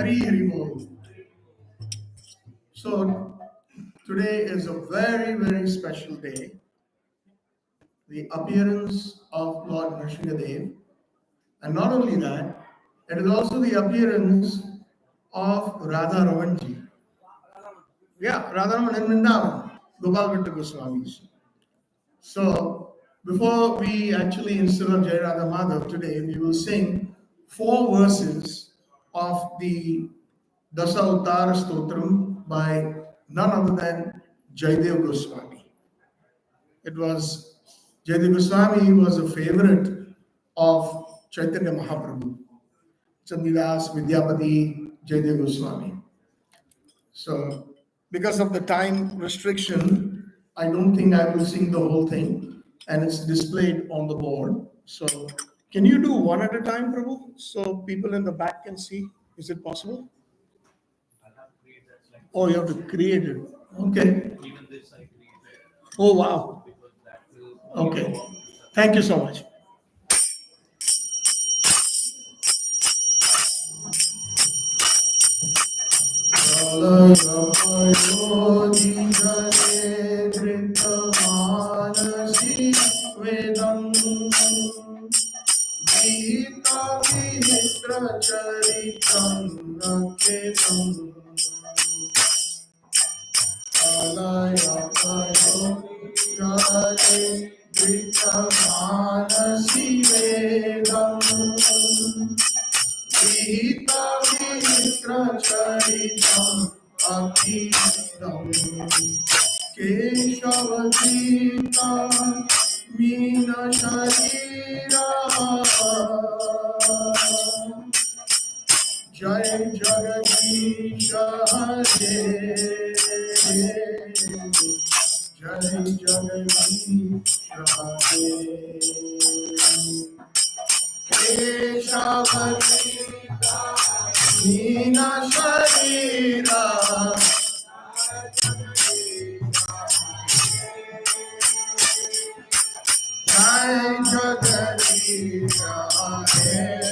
Hari Bol. So today is a very, very special day. The appearance of Lord Narsigha, and not only that, it is also the appearance of Radha Ramanji. Yeah, Radha Raman in Vrindavan, Gopal Bhatta Goswamis. So before we actually instead of Jai Radha Madhav today, we will sing four verses of the Dasa Uttara Stotram by none other than Jaidev Goswami. It was Jaidev Goswami was a favorite of Chaitanya Mahaprabhu, Chandidas, Vidyapati, Jaidev Goswami. So, because of the time restriction, I don't think I will sing the whole thing, and it's displayed on the board. So, can you do one at a time, Prabhu, so people in the back can see? Is it possible? Oh, you have to create it. Okay. Oh, wow. Okay. Thank you so much. Jai Jagadish Hare, Jai Jagadish Hare, Keshavadita Meena Sharira, Jai Jagadish Hare.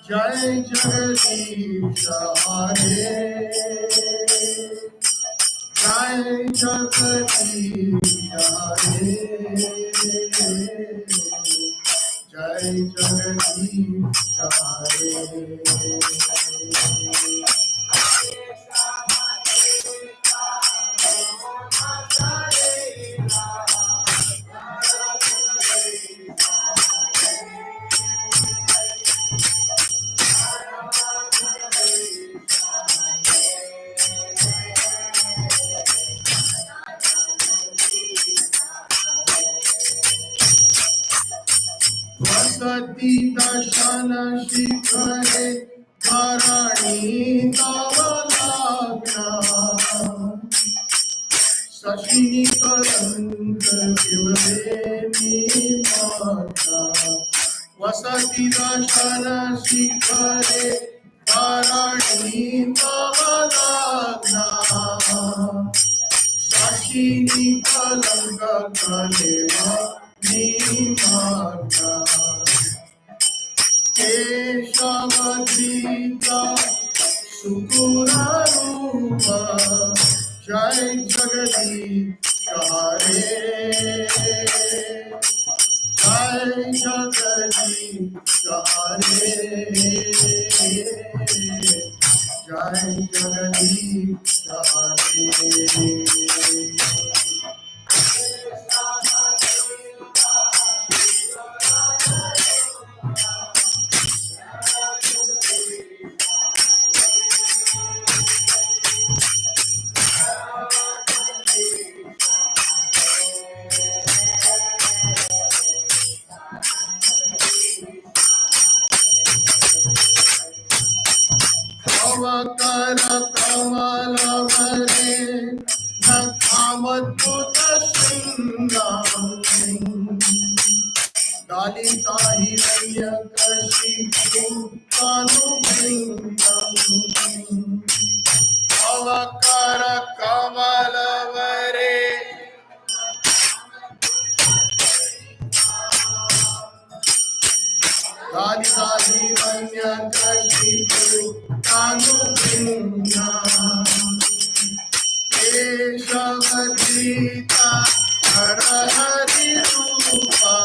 Jai Jagadish Hare, Jai Jagadish Hare, Jai Jagadish Vasati Dashana Shikhare Dharani Tavalagna Sashini Kalanka Vivadeni Mata Vasati Dashana Shikhare Dharani Tavalagna Sashini Kalanka Kaleva Nimata Keshavadita Sukura Rupa Jai Jagadish Hare, Jai Jagadish Hare, Jai Jagadish Hare. Kamalavare Nakamadbhuta Shringam Dalita Hiranya Kashipu Kanubhindam Avakara Kamalavare Dalita Hiranya Kashipu Kanubhindam Keshavadita Hara Hari Rupa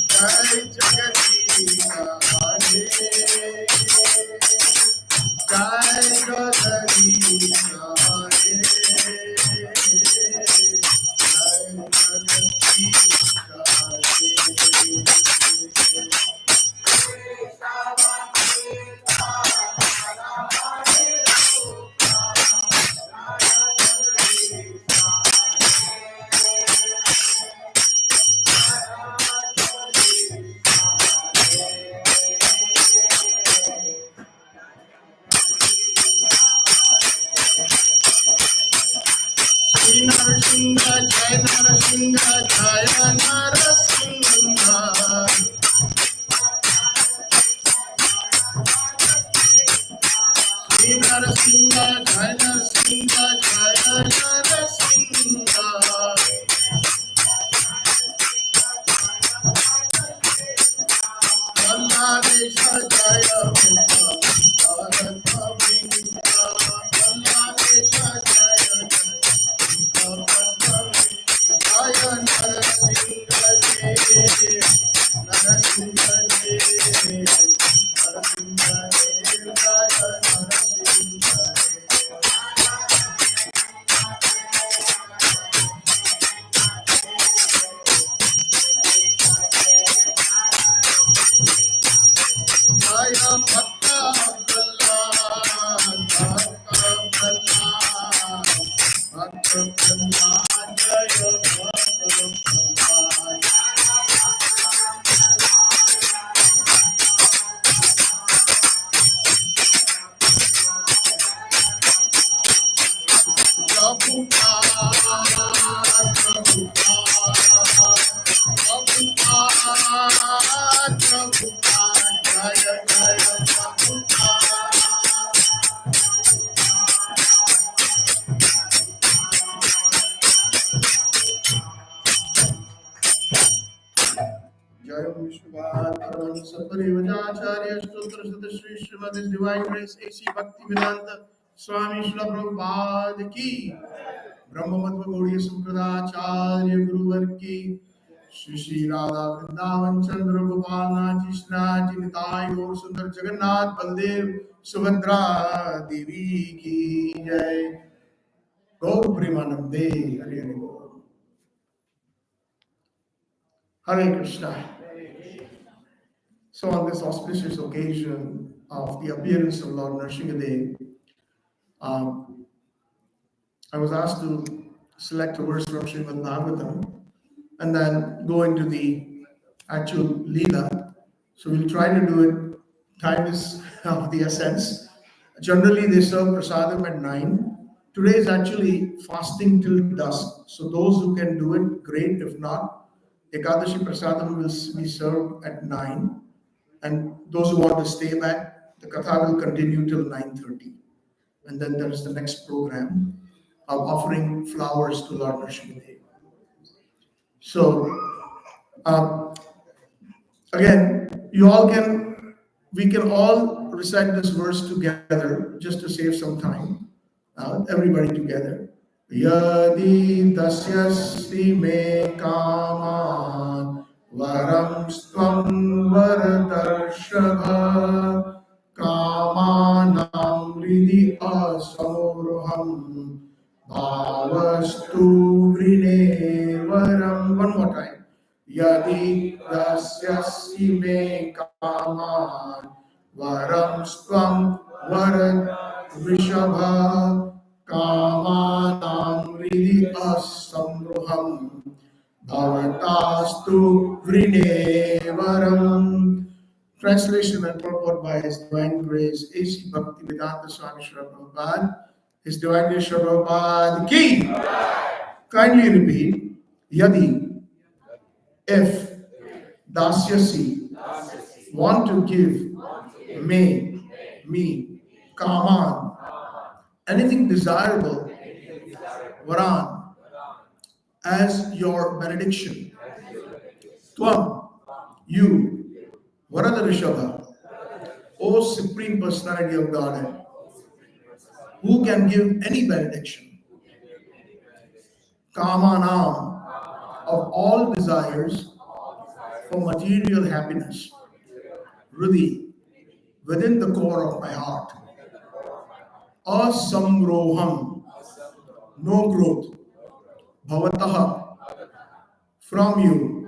Jai Jagadita Hare Jai Jagadita Hare Jai Jagadita Narsigha, Jai Narsigha, Jai Narsigha. Shri Narsigha, Jai Narsigha, Jai Narsigha. Balladesha Jaya Bhutta, Bharata Vrinda. Balladesha Jaya Bhutta. Jaya Narsigha Dev, Narsigha Dev, Narsigha Dev, Jaya Narsigha Jaya Katha Abdullah, Katha Abdullah, Katha Abdullah, Jaya Katha Abdullah. Divine Grace AC Bhaktivedanta Swami Srila Prabhupada ki Brahma Madhva Gaudiya Sampradacharya Guruvar ki Shri Shri Radha Vrindavan Chandra Gopal Nath Krishna Ji Nitai Gaur Sundar Jagannath Baldev Subhadra Devi ki Jai Gaur Premanande Hare Hare Gaur Hare Krishna. So on this auspicious occasion of the appearance of Lord Narsigha Dev, I was asked to select a verse from Srimad Bhagavatam and then go into the actual Leela. So we'll try to do it. Time is of the essence. Generally, they serve prasadam at 9. Today is actually fasting till dusk. So those who can do it, great. If not, Ekadashi prasadam will be served at 9. And those who want to stay back, the Katha will continue till 9:30. And then there is the next program of offering flowers to Lord Narsigha Dev. So, again, we can all recite this verse together just to save some time. Everybody together. Yadi dasyasti me kaman varam stvam varadarshava kamanam ridi asamroham bhavastu vrine varam. One more time. Yadi dasyasti me kaman varam stvam varadrishabha Kamanam Ridi Asamruham Bhavatastu Vrinevaram Translation and purport by His Divine Grace A.C. Bhaktivedanta Swami Srila Prabhupada. His Divine Grace Srila Prabhupada ki. Kindly repeat. Yadi, if Dasyasi want to give me Kaman, anything desirable, Varan, as your benediction. Tvam, you, Varada Rishabha, O Supreme Personality of Godhead, who can give any benediction. Kamanam, of all desires for material happiness. Hrithi, within the core of my heart. Asamroham, no growth. Bhavataha, from you.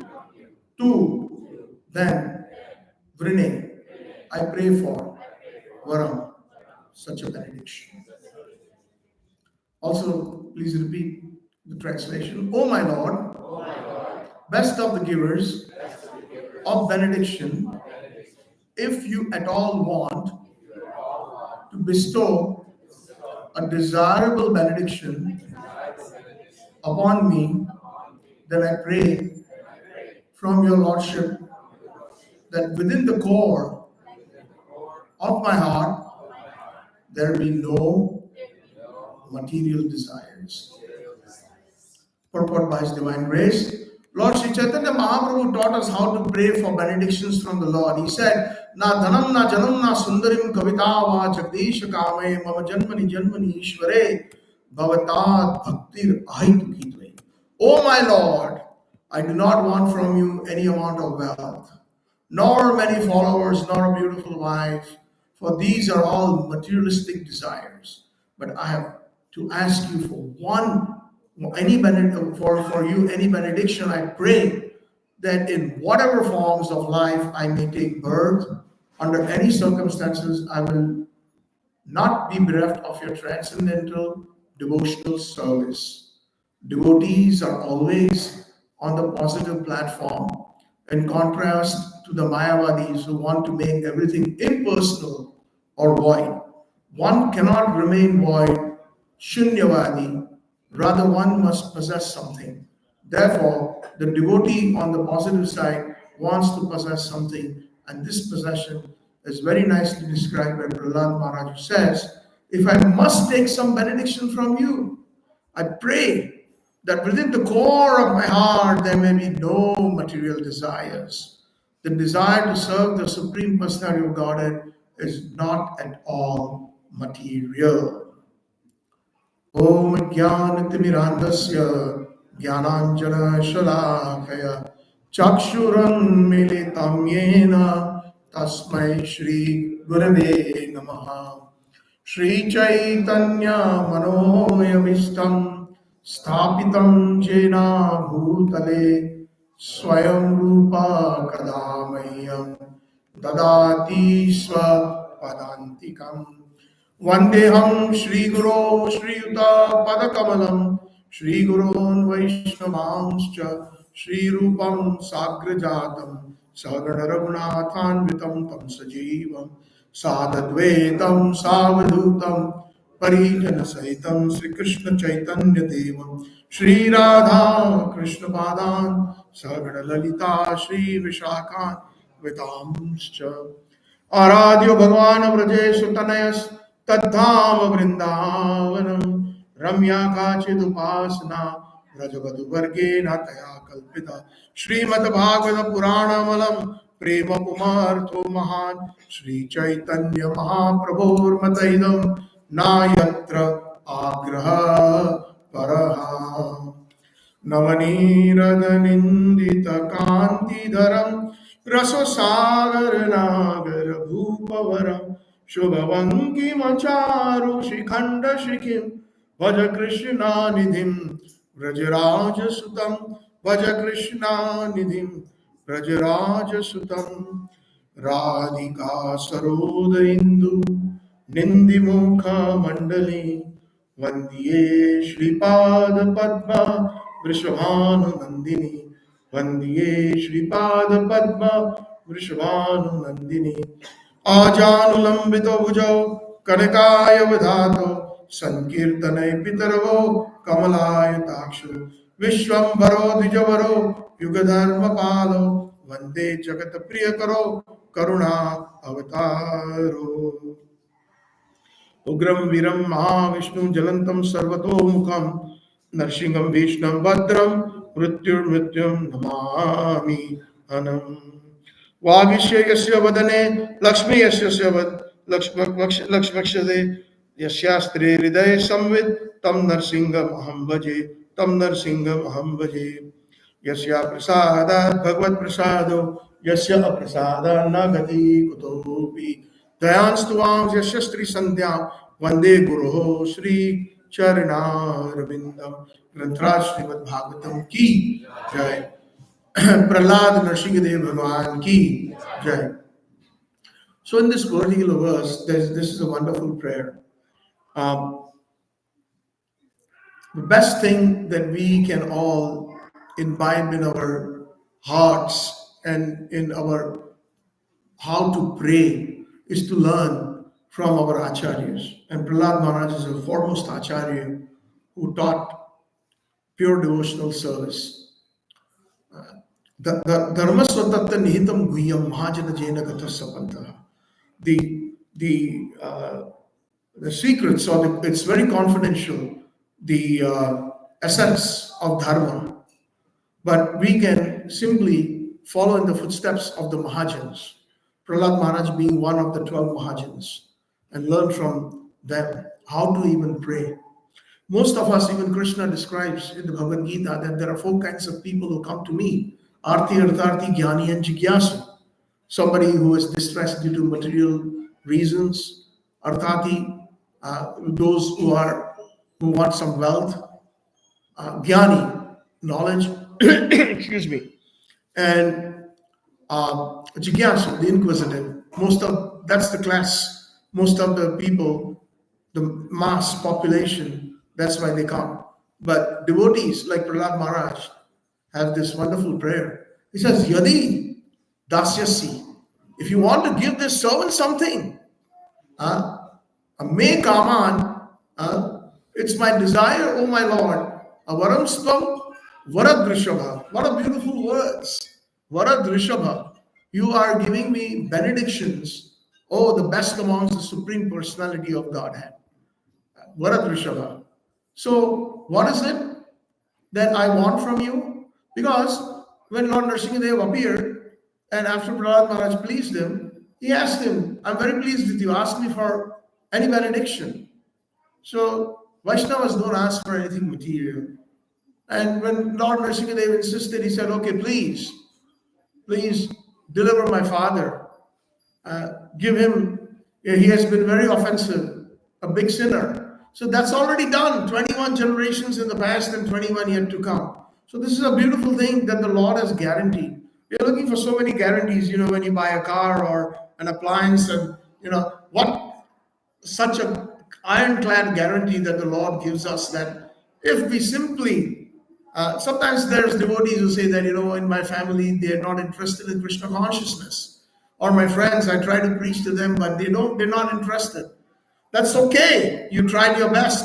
To, then, Vrine, I pray for Varam, such a benediction. Also, please repeat the translation. O my Lord, best of the givers of benediction, if you at all want to bestow a desirable benediction upon me, then I pray from your Lordship that within the core of my heart there be no material desires. Purport by His Divine Grace. Lord Sri Chaitanya Mahaprabhu taught us how to pray for benedictions from the Lord. He said, Na dhanam na janam na sundarim kavitava jagdisha kame mama janmani janmani ishvare bhavatat bhaktir ahitu kitve. O my Lord, I do not want from you any amount of wealth, nor many followers, nor a beautiful wife, for these are all materialistic desires. But I have to ask you for for you any benediction. I pray that in whatever forms of life I may take birth, under any circumstances, I will not be bereft of your transcendental devotional service. Devotees are always on the positive platform, in contrast to the Mayavadis who want to make everything impersonal or void. One cannot remain void, Shunyavadi, rather, one must possess something. Therefore, the devotee on the positive side wants to possess something, and this possession is very nicely described by Prahlad Maharaj, who says, if I must take some benediction from you, I pray that within the core of my heart there may be no material desires. The desire to serve the Supreme Personality of Godhead is not at all material. Om Jnanatimirandasya Jnananjana Shalakaya Chakshuram Militam Yena Tasmai Shri Gurave Namaha. Shri Chaitanya Manoyamistam Sthapitam Jena Bhutale Swayam Rupa Kadamayam Dadati Swapadantikam Vandeham Shri Guru Shri Yuta Padakamalam Shri Gurun Vaishnavanscha Shri Rupam Sagrajatam Sagana Raghunathanvitam Tam Sajivam Sadadvetam Savadutam Parijana Sahitam Sri Krishna Chaitanya Devam Shri Radha Krishna Padan Sagana Lalita Shri Vishakhan Vitamscha आराध्यो भगवान व्रजेश तनयस तद्धाम वृंदावनम रम्या काचिदुपासना व्रजवधु वर्गेण तया कल्पिता श्रीमद् भागवत पुराणमलम प्रेम पुमार्थो महान श्री चैतन्य महाप्रभोर्मतैदम नायत्र आग्रह परः नवनीरदनिन्दित कान्तिधरम् रससागर नागर भूपवरम शुभवंकिमचारु शिखंड शिखिम भज कृष्णा निधिम व्रजराज सुतम भज कृष्णा निधिम व्रजराज सुतम राधिका सरोद इंदु निंदिमुख मंडली वंदिये श्रीपाद पद्म वृषभानु नंदिनी वंदिये श्रीपाद पद्म Vrishabhanu Nandini Ajanulambito Bhujau Kanakaya Vidhato Sankirtanai Pitaravo Kamalaya Takshu Vishwambaro Dijavaro Yugadharma Palo Vande Jagata Priyakaro Karuna Avataro Ugram Viram Mahavishnu Jalantam Sarvatomukam Narsingham Vishnam Bhadram Mrityur Namami Anam Vagishya Yasya Vadane Lakshmi Yasya Lakshmakshade Yasyastre Hriday Samvid Tam Narsingham Aham Bhaje Tam Narsingham Aham Bhaje Yasya Prasada Bhagavad Prasado Yasya Aprasada Nagati Kutopi Dayanstuvam Yasya Stri Sandhyam Vande Guru Sri Charanarvindam Grantraj Srimad Bhagavatam Ki Jai Prahlad Narsigha Dev Bhagavan Ki Jai. So in this particular verse, this is a wonderful prayer. The best thing that we can all imbibe in our hearts and in our how to pray is to learn from our acharyas. And Prahlad Maharaj is the foremost acharya who taught pure devotional service. Dharma swatatta nihitam guhyam mahajana jena katha sapanta. The secrets, it's very confidential, the essence of dharma, but we can simply follow in the footsteps of the Mahajans, Prahlad Maharaj being one of the 12 Mahajans, and learn from them how to even pray. Most of us, even Krishna describes in the Bhagavad Gita that there are four kinds of people who come to me: Arti, Artharti, Jnani, and Jigyasu. Somebody who is distressed due to material reasons, Arthati, those who want some wealth, Jnani, knowledge, excuse me, and Jigyasu, the inquisitive. That's the class. Most of the people, the mass population, that's why they come. But devotees like Prahlad Maharaj have this wonderful prayer. He says, Yadi dasyasi. If you want to give this servant something, may kaman, it's my desire, O my Lord. Avaram stam varadrishabha. What a beautiful words. Varadrishabha. You are giving me benedictions. Oh, the best amongst the Supreme Personality of Godhead. Varadrishabha. So, what is it that I want from you? Because when Lord Narsingadev appeared, and after Prahlad Maharaj pleased him, he asked him, I'm very pleased with you. Ask me for any benediction. So Vaishnavas don't ask for anything material. And when Lord Narsingadev insisted, he said, okay, please deliver my father. Give him, he has been very offensive, a big sinner. So that's already done, 21 generations in the past and 21 yet to come. So this is a beautiful thing that the Lord has guaranteed. We're looking for so many guarantees, when you buy a car or an appliance, and what such a ironclad guarantee that the Lord gives us, that if we simply, sometimes there's devotees who say that, in my family, they're not interested in Krishna consciousness. Or my friends, I try to preach to them, but they're not interested. That's okay. You tried your best.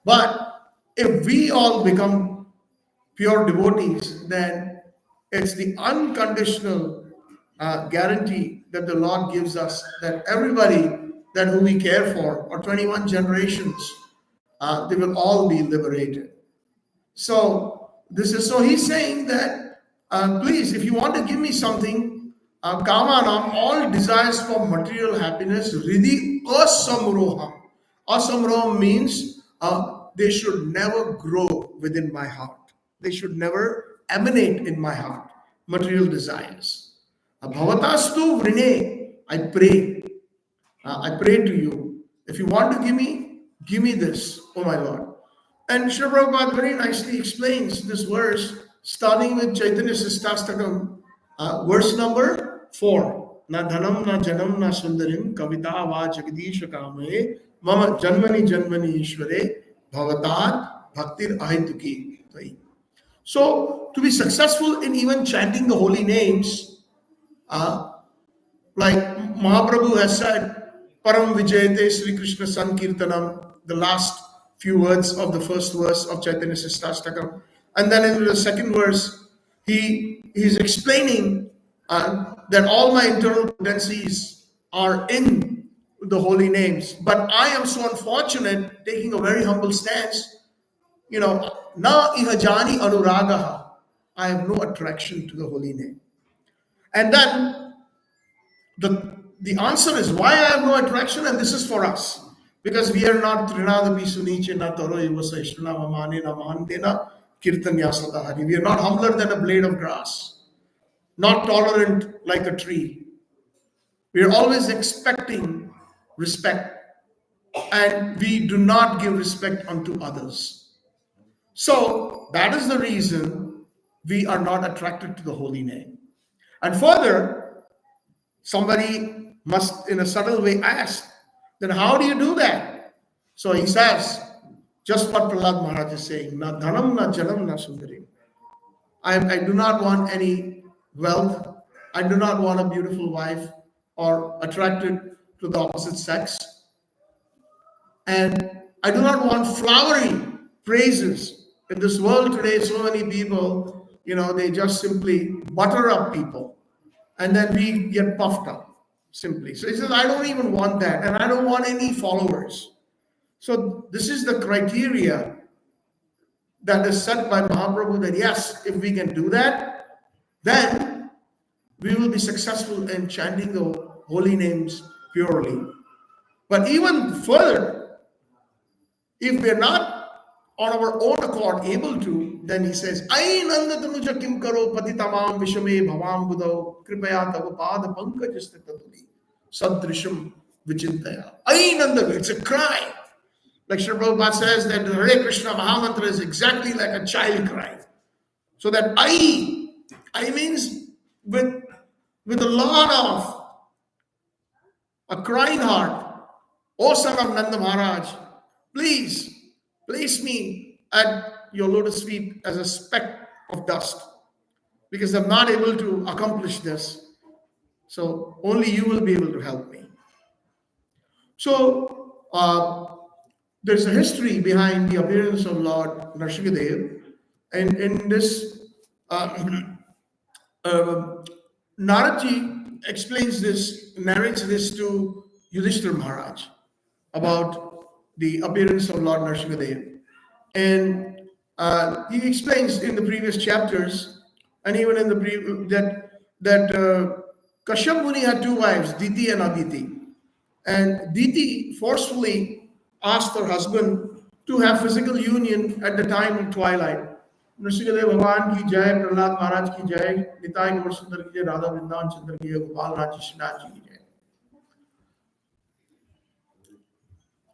But if we all become pure devotees, then it's the unconditional guarantee that the Lord gives us that everybody that who we care for, or 21 generations, they will all be liberated. So he's saying that, please, if you want to give me something, kamanam, all desires for material happiness, ridi asamroham. Asamroham means they should never grow within my heart. They should never emanate in my heart, material desires. Bhavatastu vrine, I pray. I pray to you. If you want to give me this, oh my Lord. And Srila Prabhupada very nicely explains this verse, starting with Chaitanya Sistastakam, verse number 4. Na dhanam na janam na sundarim kavita va jagdisha kame mama janmani janmani ishvare bhavatat bhaktir ahituki. So, to be successful in even chanting the holy names, Uh, like Mahaprabhu has said, Param Vijayate Sri Krishna Sankirtanam, the last few words of the first verse of Chaitanya Sistastakam. And then in the second verse, he's explaining that all my internal tendencies are in the holy names. But I am so unfortunate, taking a very humble stance, na ihajani anuragaha. I have no attraction to the holy name. And then the answer is why I have no attraction, and this is for us. Because we are not Trinadapi Suniche na Taro Ivasashna Mamane na Mahandena Kirtanya Sadahari. We are not humbler than a blade of grass, not tolerant like a tree. We are always expecting respect, and we do not give respect unto others. So that is the reason we are not attracted to the holy name. And further, somebody must, in a subtle way, ask, then how do you do that? So he says, just what Prahlad Maharaj is saying, na dhanam, na janam, na sundari. I do not want any wealth. I do not want a beautiful wife or attracted to the opposite sex. And I do not want flowery praises. In this world today, so many people, they just simply butter up people. And then we get puffed up, simply. So he says, I don't even want that. And I don't want any followers. So this is the criteria that is set by Mahaprabhu, that yes, if we can do that, then we will be successful in chanting the holy names purely. But even further, if we're not on our own accord able to, then he says, Ai nanda tanuja kim karo patitamam vishame bhavam budau kripaya tava pada pankajastitaduli sadrisham vichintaya. Ai nanda, it's a cry. Like Sri Prabhupada says that the Hare Krishna Mahamantra is exactly like a child cry. So that I means with a lot of a crying heart, O son of Nanda Maharaj, please place me at your lotus feet as a speck of dust, because I'm not able to accomplish this. So only you will be able to help me. So there's a history behind the appearance of Lord Narsigha Dev, and in this, Naradji explains this, narrates this to Yudhishthira Maharaj about the appearance of Lord Narsigha Dev. And he explains in the previous chapters, and even in the that Kashyap Muni had two wives, Diti and Aditi. And Diti forcefully asked her husband to have physical union at the time of twilight. Narsigha Dev Bhagwan ki jai, Prahlad Maharaj ki jai, Nitai Gaur Sundar ki jai, Radha Vrindavan Chandra ki jai, Gopal Raj Shinath ki jai.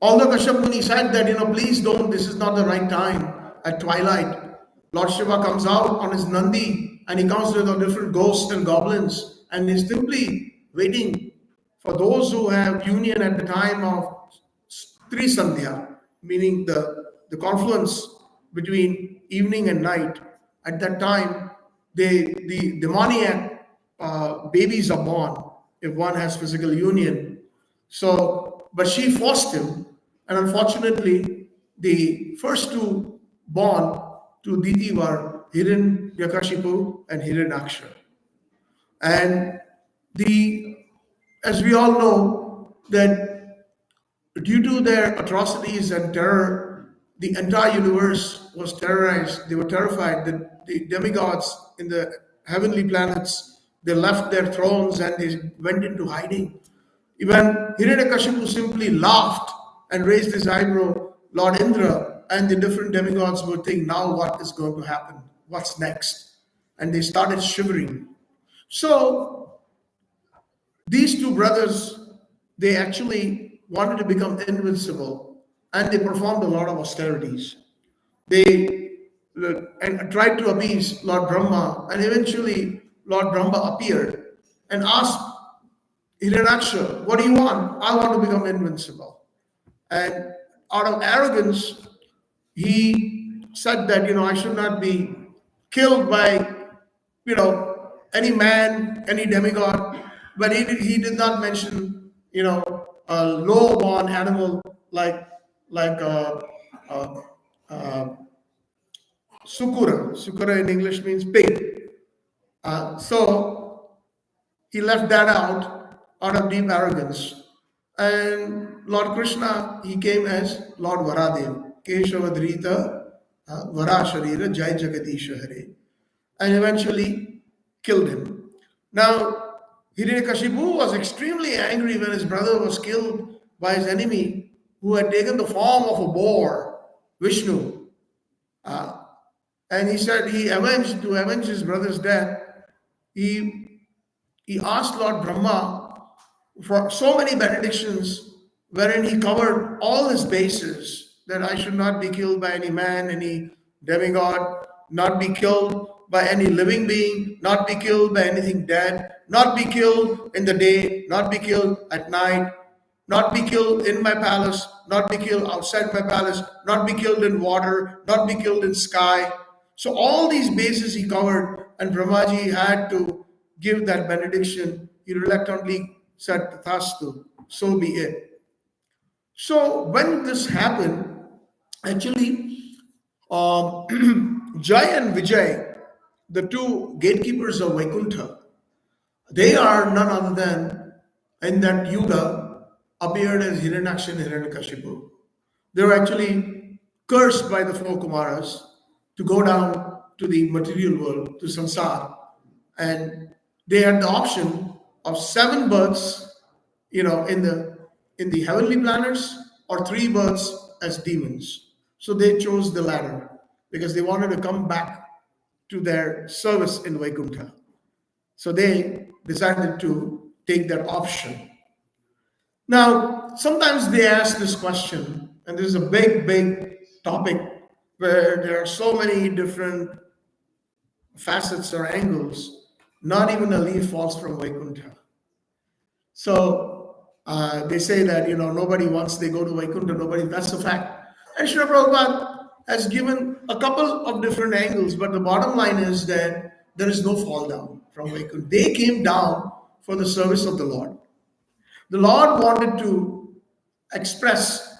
Although Kashyap Muni said that, please don't, this is not the right time at twilight. Lord Shiva comes out on his Nandi and he comes with different ghosts and goblins and he's simply waiting for those who have union at the time of Tri Sandhya, meaning the confluence between evening and night. At that time, the demoniac babies are born if one has physical union. So, but she forced him, and unfortunately, the first two born to Diti were Hiranyakashipu and Hiranyaksha. And as we all know, that due to their atrocities and terror, the entire universe was terrorized. They were terrified that the demigods in the heavenly planets, they left their thrones and they went into hiding. Even Hiranyakashipu simply laughed and raised his eyebrow. Lord Indra and the different demigods would think, now what is going to happen? What's next? And they started shivering. So these two brothers, they actually wanted to become invincible, and they performed a lot of austerities. They tried to appease Lord Brahma, and eventually Lord Brahma appeared and asked Hiranyaksha, what do you want? I want to become invincible. And out of arrogance, he said that, I should not be killed by, any man, any demigod, but he did not mention, a low-born animal like uh, uh, sukura. Sukura in English means pig. So he left that out of deep arrogance. And Lord Krishna, he came as Lord Varadev, Keshavadrita Varasharira Jai Jagadisha Hare, and eventually killed him. Now, Hiranyakashipu was extremely angry when his brother was killed by his enemy who had taken the form of a boar, Vishnu. And he said to avenge his brother's death, he, he asked Lord Brahma for so many benedictions wherein he covered all his bases, that I should not be killed by any man, any demigod, not be killed by any living being, not be killed by anything dead, not be killed in the day, not be killed at night, not be killed in my palace, not be killed outside my palace, not be killed in water, not be killed in sky. So all these bases he covered, and Brahmaji had to give that benediction. He reluctantly said, Tathastu, so be it. So when this happened, actually, Jai and Vijay, the two gatekeepers of Vaikuntha, they are none other than, in that yuga, appeared as Hiranyaksha and Hiranyakashipu. They were actually cursed by the four Kumaras to go down to the material world, to samsara. And they had the option of 7 births, in the heavenly planets, or 3 births as demons. So they chose the latter because they wanted to come back to their service in Vaikuntha. So they decided to take that option. Now, sometimes they ask this question, and this is a big, big topic where there are so many different facets or angles. Not even a leaf falls from Vaikuntha. So they say that, nobody, once they go to Vaikuntha, nobody, that's a fact. And Srila Prabhupada has given a couple of different angles, but the bottom line is that there is no fall down from Vaikuntha. They came down for the service of the Lord. The Lord wanted to express,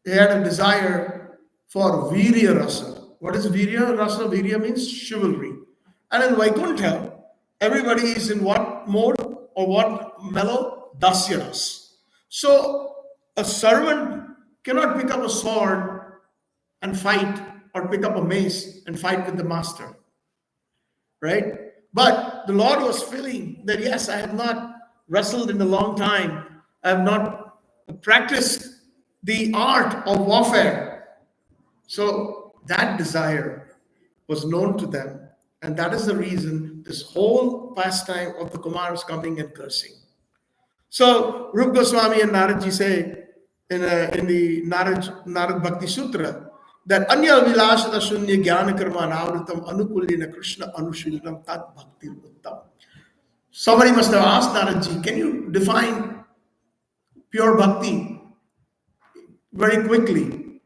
he had a desire for Virya Rasa. What is Virya Rasa? Virya means chivalry. And in Vaikuntha, everybody is in what mode or what mellow? Dasya Ras. So a servant cannot pick up a sword and fight, or pick up a mace and fight with the master. Right? But the Lord was feeling that, yes, I have not wrestled in a long time. I have not practiced the art of warfare. So that desire was known to them. And that is the reason this whole pastime of the Kumaras coming and cursing. So Rupa Goswami and Naradji say in the Narad Bhakti Sutra that Anya Vilashata Shunya Jnana Karma Navritam Anukulyena Krishna Anushilanam Tat Bhakti Uttam. Somebody must have asked Naradji, can you define pure bhakti very quickly?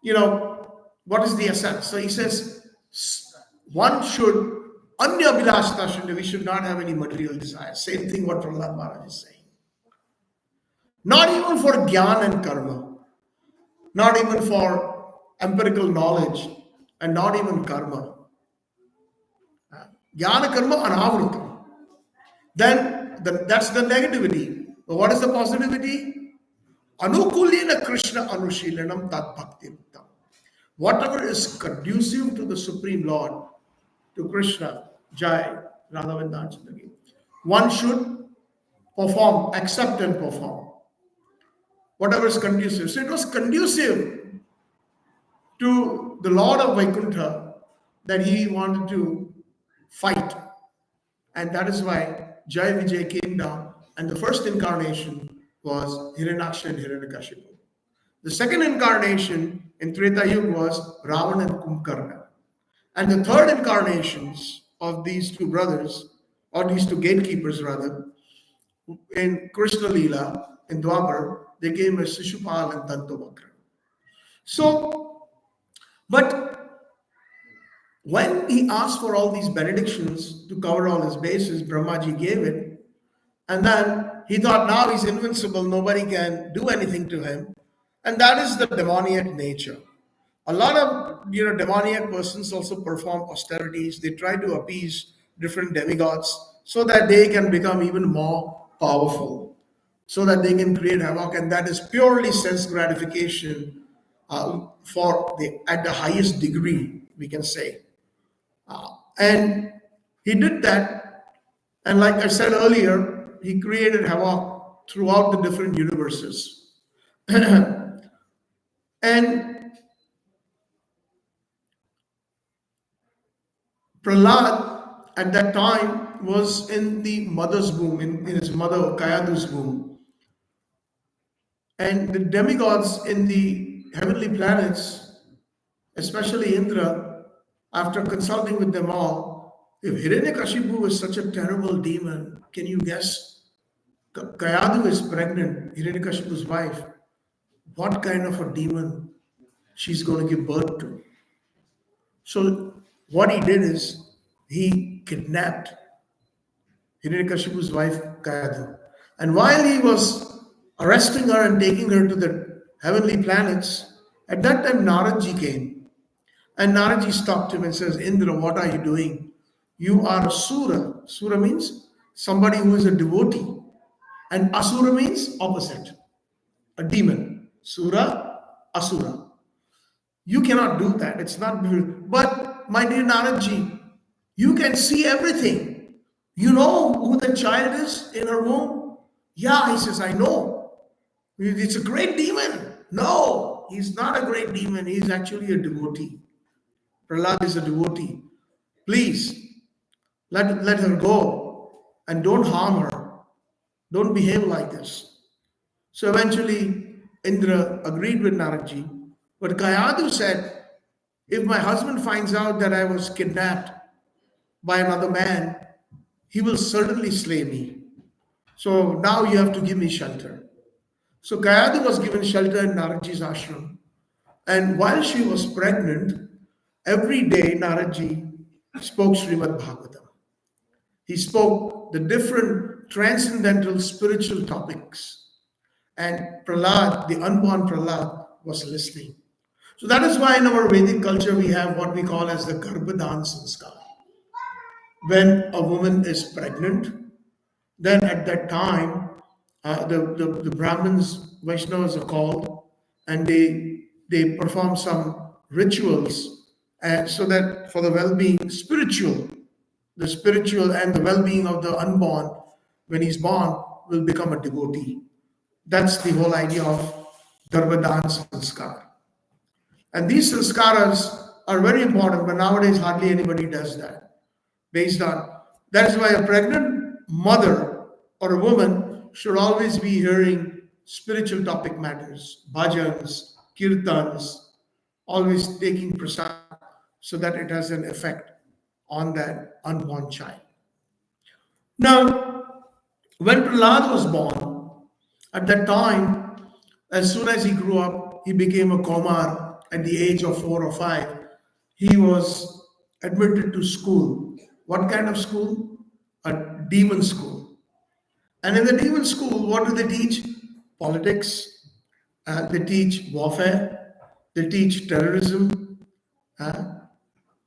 What is the essence? So he says, one should, Anya Vilashata Shunya, we should not have any material desire. Same thing what Prahlad Maharaj is saying. Not even for Gyan and Karma, not even for empirical knowledge, and not even Karma. Jnana Karma Anavrutam. Then that's the negativity. But what is the positivity? Anukulyena Krishna Anushilanam Tat Bhakti Uttam. Whatever is conducive to the Supreme Lord, to Krishna, Jai, Radha, one should perform, accept and perform. Whatever is conducive. So it was conducive to the Lord of Vaikuntha that he wanted to fight. And that is why Jai Vijay came down, and the first incarnation was Hiranyaksha and Hiranyakashipu. The second incarnation in Treta Yuga was Ravan and Kumbhakarna. And the third incarnations of these two brothers, or these two gatekeepers rather, in Krishna Leela, in Dwapar, they came as Shishupal and Dantavakra. So, but When he asked for all these benedictions to cover all his bases, Brahmaji gave it. And then he thought now he's invincible, nobody can do anything to him. And that is the demoniac nature. A lot of demoniac persons also perform austerities. They try to appease different demigods so that they can become even more powerful, so that they can create havoc, and that is purely sense gratification for the at the highest degree, we can say. And he did that, and like I said earlier, he created havoc throughout the different universes. And Prahlad at that time was in the mother's womb, in his mother Kayadu's womb. And the demigods in the heavenly planets, especially Indra, after consulting with them all, if Hiranyakashipu is such a terrible demon, can you guess? Kayadu is pregnant, Hiranyakashipu's wife. What kind of a demon she's going to give birth to? So what he did is he kidnapped Hiranyakashipu's wife Kayadu. And while he was arresting her and taking her to the heavenly planets, at that time Naradji came. And Naradji stopped him and says, Indra, what are you doing? You are a Sura. Sura means somebody who is a devotee. And Asura means opposite, a demon. Sura, Asura. You cannot do that. It's not beautiful. But my dear Naradji, you can see everything. You know who the child is in her womb? Yeah, he says, I know. It's a great demon. No, he's not a great demon. He's actually a devotee. Prahlad is a devotee. Please, let her go and don't harm her. Don't behave like this. So eventually, Indra agreed with Naradji. But Kayadu said, if my husband finds out that I was kidnapped by another man, he will certainly slay me. So now you have to give me shelter. So Kayadu was given shelter in Naradji's ashram. And while she was pregnant, every day Naradji spoke Srimad Bhagavatam. He spoke the different transcendental spiritual topics. And Prahlad, the unborn Prahlad, was listening. So that is why in our Vedic culture we have what we call as the Garbhadan Sanskar. When a woman is pregnant, then at that time, the Brahmins, Vaishnavas are called, and they perform some rituals so that for the well-being, the spiritual and the well-being of the unborn, when he's born, will become a devotee. That's the whole idea of Garbhadan Sanskar. And these sanskaras are very important, but nowadays hardly anybody does that. Based on that is why a pregnant mother or a woman should always be hearing spiritual topic matters, bhajans, kirtans, always taking prasad so that it has an effect on that unborn child. Now, when Prahlad was born, at that time, as soon as he grew up, he became a Komar at the age of 4 or 5. He was admitted to school. What kind of school? A demon school. And in the demon school, what do they teach? Politics. They teach warfare. They teach terrorism.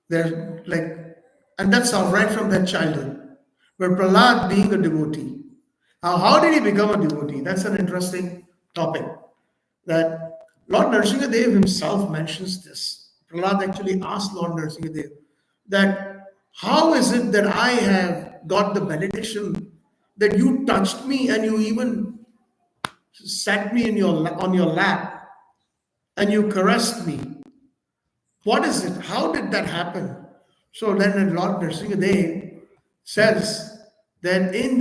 They're like, and that's all right from that childhood. But Prahlad being a devotee. Now, how did he become a devotee? That's an interesting topic. That Lord Narsigha Dev himself mentions this. Prahlad actually asked Lord Narsigha Dev that how is it that I have got the benediction that you touched me and you even sat me on your lap and you caressed me? What is it? How did that happen? So then Lord Narsigha Dev says that in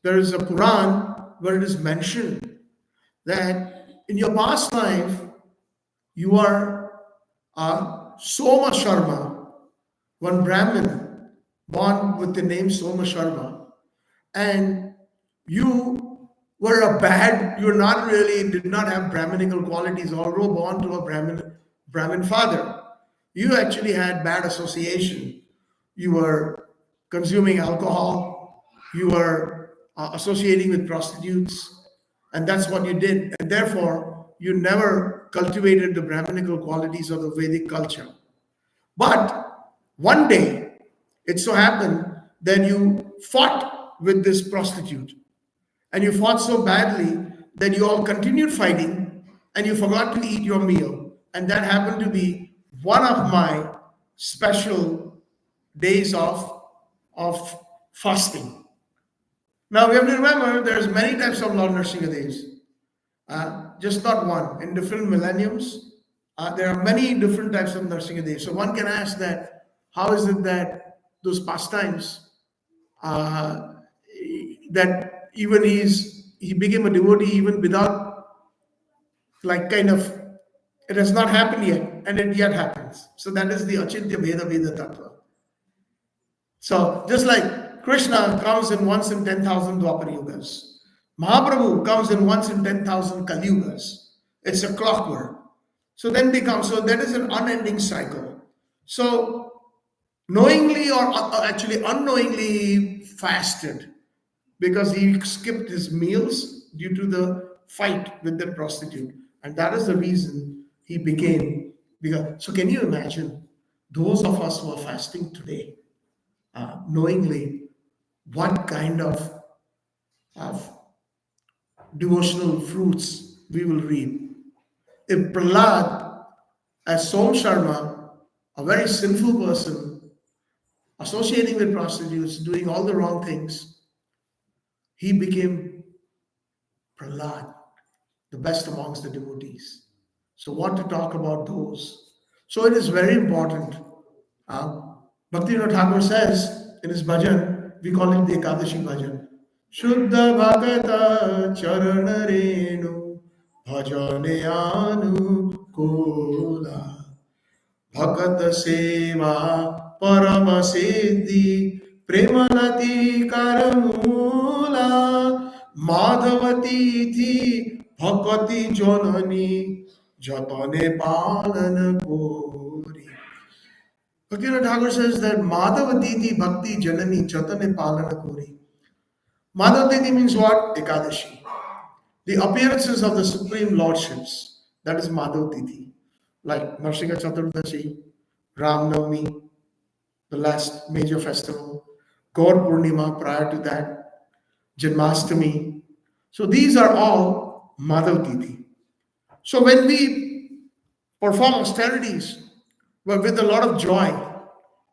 there is a Puran where it is mentioned that in your past life you are Soma Sharma, one Brahmin born with the name Soma Sharma, and you you're not really, did not have Brahminical qualities, although born to a Brahmin father. You actually had bad association. You were consuming alcohol. You were associating with prostitutes. And that's what you did. And therefore, you never cultivated the Brahminical qualities of the Vedic culture. But one day, it so happened that you fought with this prostitute. And you fought so badly that you all continued fighting and you forgot to eat your meal. And that happened to be one of my special days of fasting. Now we have to remember there's many types of Lord Narsigha days, just not one. In different millenniums, there are many different types of Narsigha days. So one can ask that, how is it that those pastimes, that even he became a devotee even without, like, kind of, it has not happened yet, and it yet happens. So that is the Achintya Veda Veda Tattva. So just like Krishna comes in once in 10,000 Dwapara Yugas, Mahaprabhu comes in once in 10,000 Kali Yugas. It's a clockwork. So then they come. So that is an unending cycle. So knowingly or actually unknowingly he fasted because he skipped his meals due to the fight with the prostitute. And that is the reason he became bigger. So can you imagine those of us who are fasting today, knowingly what kind of devotional fruits we will reap? If Prahlad, as Som Sharma, a very sinful person, associating with prostitutes, doing all the wrong things, he became Prahlad, the best amongst the devotees. So what to talk about those? So it is very important. Bhaktivinoda Thakur says in his bhajan, we call it the Ekadashi bhajan. Shuddha Bhakata Charana Renu Bhajane Anu Kula Bhagat Seva Parama Siddhi Premalati Karamula Madhavati Thi Bhakati Janani Jatane Palan Kori. Bhaktivinoda Thakur says that Madhavati Bhakti Janani Jatane Palana Kori. Madhavati means what? Ekadashi. The appearances of the Supreme Lordships. That is Madhavati. Like Narsigha Chaturdashi, Ram Navami, the last major festival, Gaur Purnima prior to that, Janmashtami. So these are all Madhavati. So when we perform austerities, but with a lot of joy,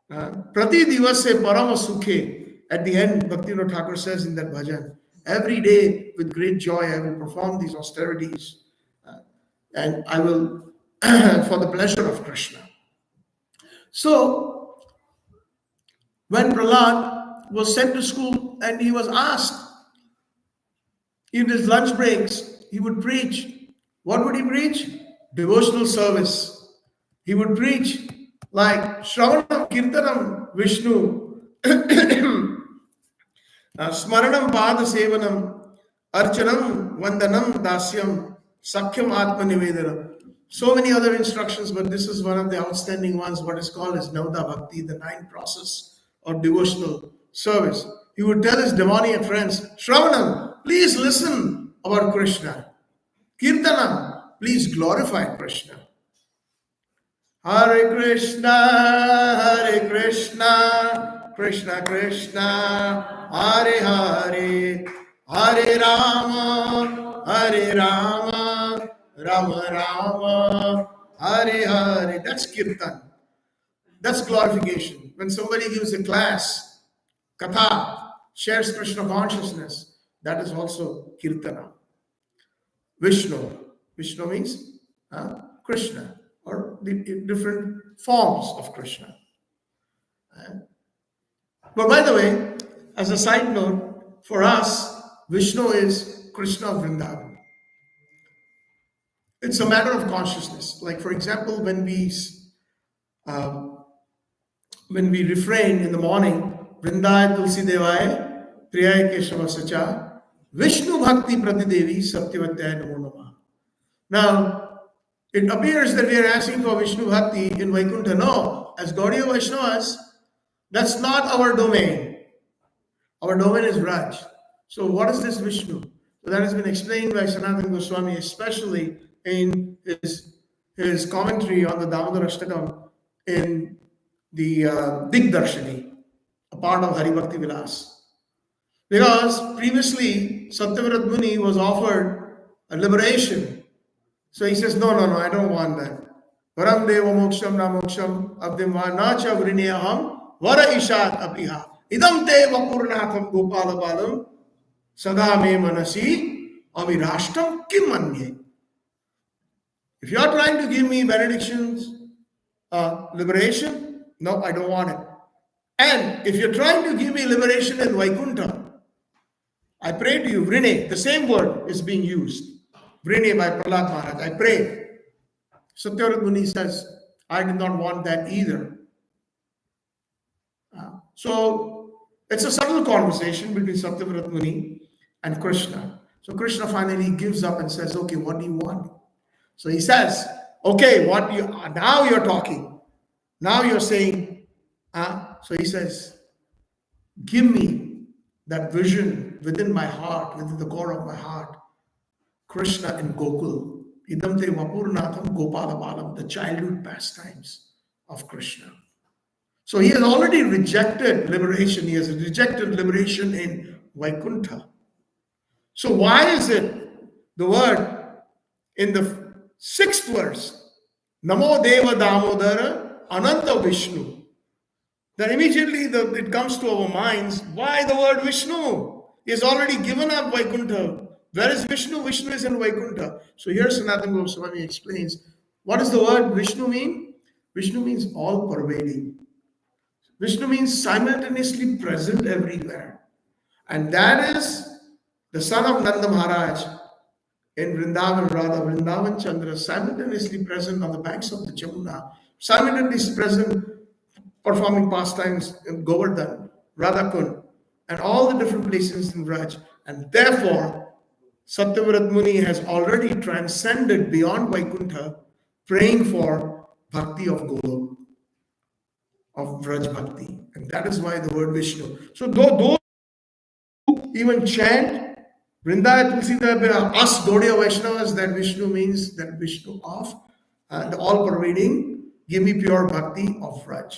Prati Divase Parama Sukhe, at the end, Bhaktivinoda Thakur says in that bhajan, every day with great joy I will perform these austerities and I will, for the pleasure of Krishna. So, when Prahlad was sent to school and he was asked, in his lunch breaks, he would preach. What would he preach? Devotional service. He would preach like Shravanam, Kirtanam, Vishnu, Smaranam, Pada Sevanam, Archanam, Vandanam, Dasyam, Sakhyam, Atma Nivedanam. So many other instructions, but this is one of the outstanding ones, what is called as Navda Bhakti, the 9th process of devotional service. He would tell his demoniac friends, Shravanam, please listen about Krishna. Kirtanam, please glorify Krishna. Hare Krishna, Krishna Krishna, Hare Hare, Hare Rama, Rama Rama, Hare Hare. That's Kirtan. That's glorification. When somebody gives a class, Katha, shares Krishna consciousness, that is also Kirtana. Vishnu. Vishnu means Krishna, or the different forms of Krishna. But by the way, as a side note, for us, Vishnu is Krishna of Vrindavan. It's a matter of consciousness. Like, for example, when we refrain in the morning, Vrindaya Tulsi Devaya, Priyaya Keshavasya, Vishnu Bhakti Pratidevi Satchitananda Dasa. Now, It appears that we are asking for Vishnu Bhakti in Vaikuntha. No, as Gaudiya Vaishnavas, that's not our domain. Our domain is Raj. So what is this Vishnu? So that has been explained by Sanatana Goswami, especially in his commentary on the Damodar Ashtakam in the Digdarshini, a part of Hari Bhakti Vilas. Because previously Satyavrat Muni was offered a liberation. So he says, no, I don't want that. Varam deva moksham na moksham abdim vanacha vrineyaham vara ishat apiha idam te vapurnatham gopala balam sada me manasi avirashtam kim manye. If you are trying to give me benedictions, liberation, no, I don't want it. And if you're trying to give me liberation in Vaikuntha, I pray to you, Vrine, the same word is being used. Vrine by Prahlad Maharaj, I pray. Satyavrat Muni says, I did not want that either. So it's a subtle conversation between Satyavrat Muni and Krishna. So Krishna finally gives up and says, okay, what do you want? So he says, okay, now you're talking. Now you're saying, so he says, give me that vision within my heart, within the core of my heart. Krishna in Gokul. Idam te vapurnatham gopala balam, the childhood pastimes of Krishna. So he has already rejected liberation. He has rejected liberation in Vaikuntha. So why is it the word in the 6th verse, Namo Deva Damodara Ananta Vishnu, then immediately it comes to our minds, why the word Vishnu? He has already given up Vaikuntha. Where is Vishnu? Vishnu is in Vaikuntha. So here Sanatana Goswami explains, what does the word Vishnu mean? Vishnu means all pervading. Vishnu means simultaneously present everywhere. And that is the son of Nanda Maharaj in Vrindavan, Radha, Vrindavan Chandra, simultaneously present on the banks of the Jamuna, simultaneously present performing pastimes in Govardhan, Radhakund, and all the different places in Raj. And therefore, Satyavrat Muni has already transcended beyond Vaikuntha, praying for Bhakti of Golok, of Vraj Bhakti. And that is why the word Vishnu. So those who even chant Vrindaya Tulsida, us Gaudiya Vaishnavas, that Vishnu means that Vishnu of the all-pervading, give me pure Bhakti of Vraj.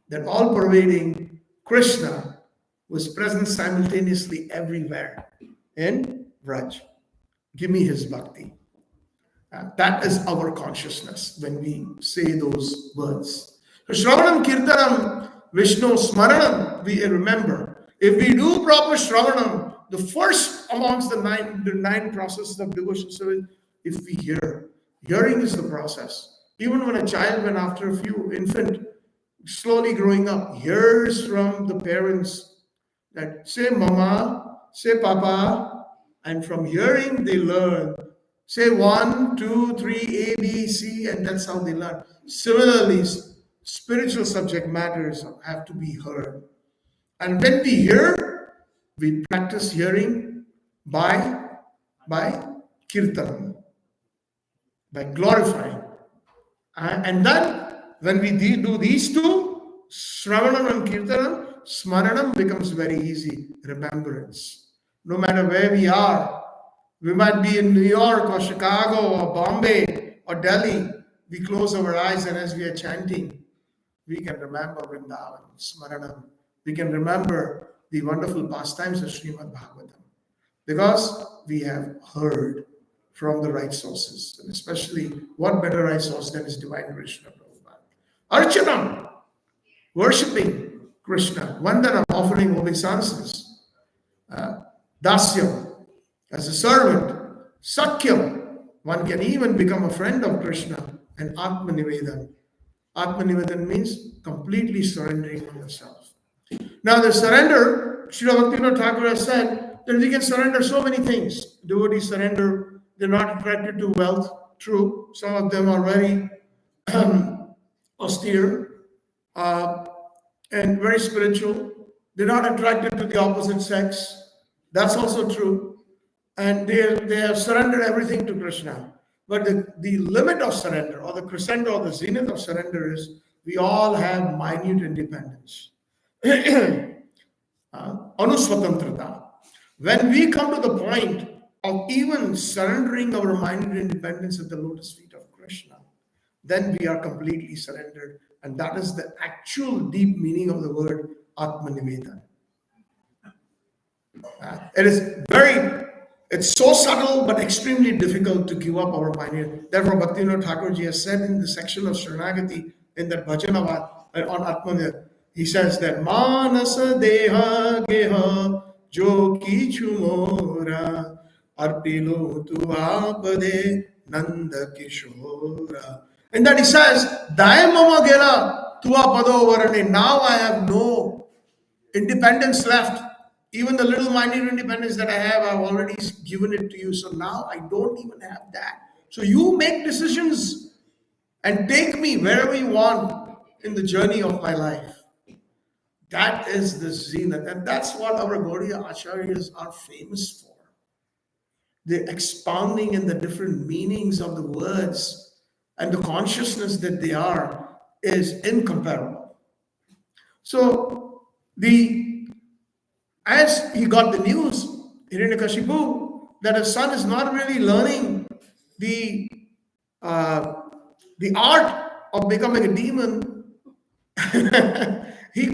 That all-pervading Krishna was present simultaneously everywhere in Vraj. Give me his Bhakti. That is our consciousness when we say those words. So Shravanam Kirtanam Vishnu Smaranam, we remember. If we do proper Shravanam, the first amongst the nine processes of devotion service, if we hear. Hearing is the process. Even when a child, when after a few infant, slowly growing up, hears from the parents that say mama, say papa, and from hearing they learn. Say 1, 2, 3, A, B, C, and that's how they learn. Similarly, spiritual subject matters have to be heard. And when we hear, we practice hearing by kirtan, by glorifying. And then when we do these two, Shravanam and Kirtanam, Smaranam becomes very easy, remembrance. No matter where we are, we might be in New York or Chicago or Bombay or Delhi, we close our eyes and as we are chanting, we can remember Vrindavan, Smaranam. We can remember the wonderful pastimes of Srimad Bhagavatam because we have heard from the right sources, and especially what better right source than his divine Krishna Prabhupada. Archanam, worshipping Krishna. Vandanam, offering obeisances. Dasyam, as a servant. Sakyam, one can even become a friend of Krishna. And Atmanivedan. Atmanivedan means completely surrendering yourself. Now the surrender, Srila Bhaktivinoda Thakur has said that we can surrender so many things. Devotees surrender. They're not attracted to wealth. True. Some of them are very austere and very spiritual. They're not attracted to the opposite sex. That's also true. And they have surrendered everything to Krishna. But the limit of surrender, or the crescendo or the zenith of surrender, is we all have minute independence. Anuswatantrata. When we come to the point of even surrendering our minute independence at the lotus feet of Krishna, then we are completely surrendered. And that is the actual deep meaning of the word Atmanivedan. It is it's so subtle but extremely difficult to give up our mind. Therefore, Bhaktivinoda Thakurji has said in the section of Sharanagati, in that Bhajanavad on Atmanivedan, he says that Manasa Deha Geha Jo Kichu Mora Arpilo Tu Apade Nanda Kishora. And that he says, Daya Mama Gela Tua Pado Varane. Now I have no independence left. Even the little minor independence that I have, I've already given it to you. So now I don't even have that. So you make decisions and take me wherever you want in the journey of my life. That is the zenith. And that's what our Gaudiya Acharyas are famous for. The expounding and the different meanings of the words and the consciousness that they are is incomparable. So as he got the news, Hiranyakashipu, that his son is not really learning the art of becoming a demon, he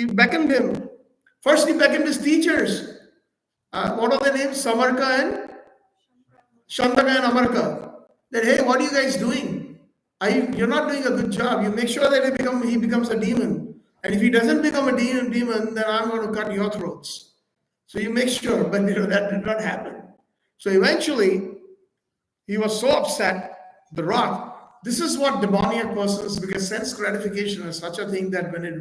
beckoned him. First, he beckoned his teachers. What are their names? Samarka and Shantaka and Amarka. That, hey, what are you guys doing? You're not doing a good job. You make sure that he becomes a demon. And if he doesn't become a demon, then I'm going to cut your throats. So you make sure, but that did not happen. So eventually, he was so upset, the rock. This is what demoniac persons, because sense gratification is such a thing that when it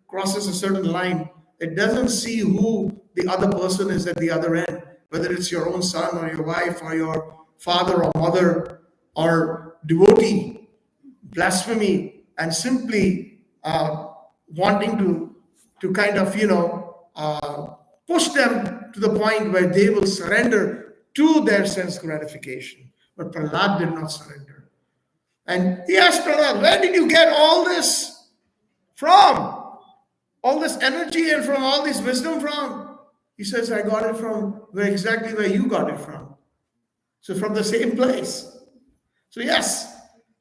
crosses a certain line, it doesn't see who the other person is at the other end, whether it's your own son or your wife or your father or mother or devotee, blasphemy, and simply wanting to kind of, push them to the point where they will surrender to their sense gratification. But Prahlad did not surrender. And he asked Prahlad, where did you get all this from? All this energy and from all this wisdom from? He says, I got it from exactly where you got it from. So from the same place. So yes,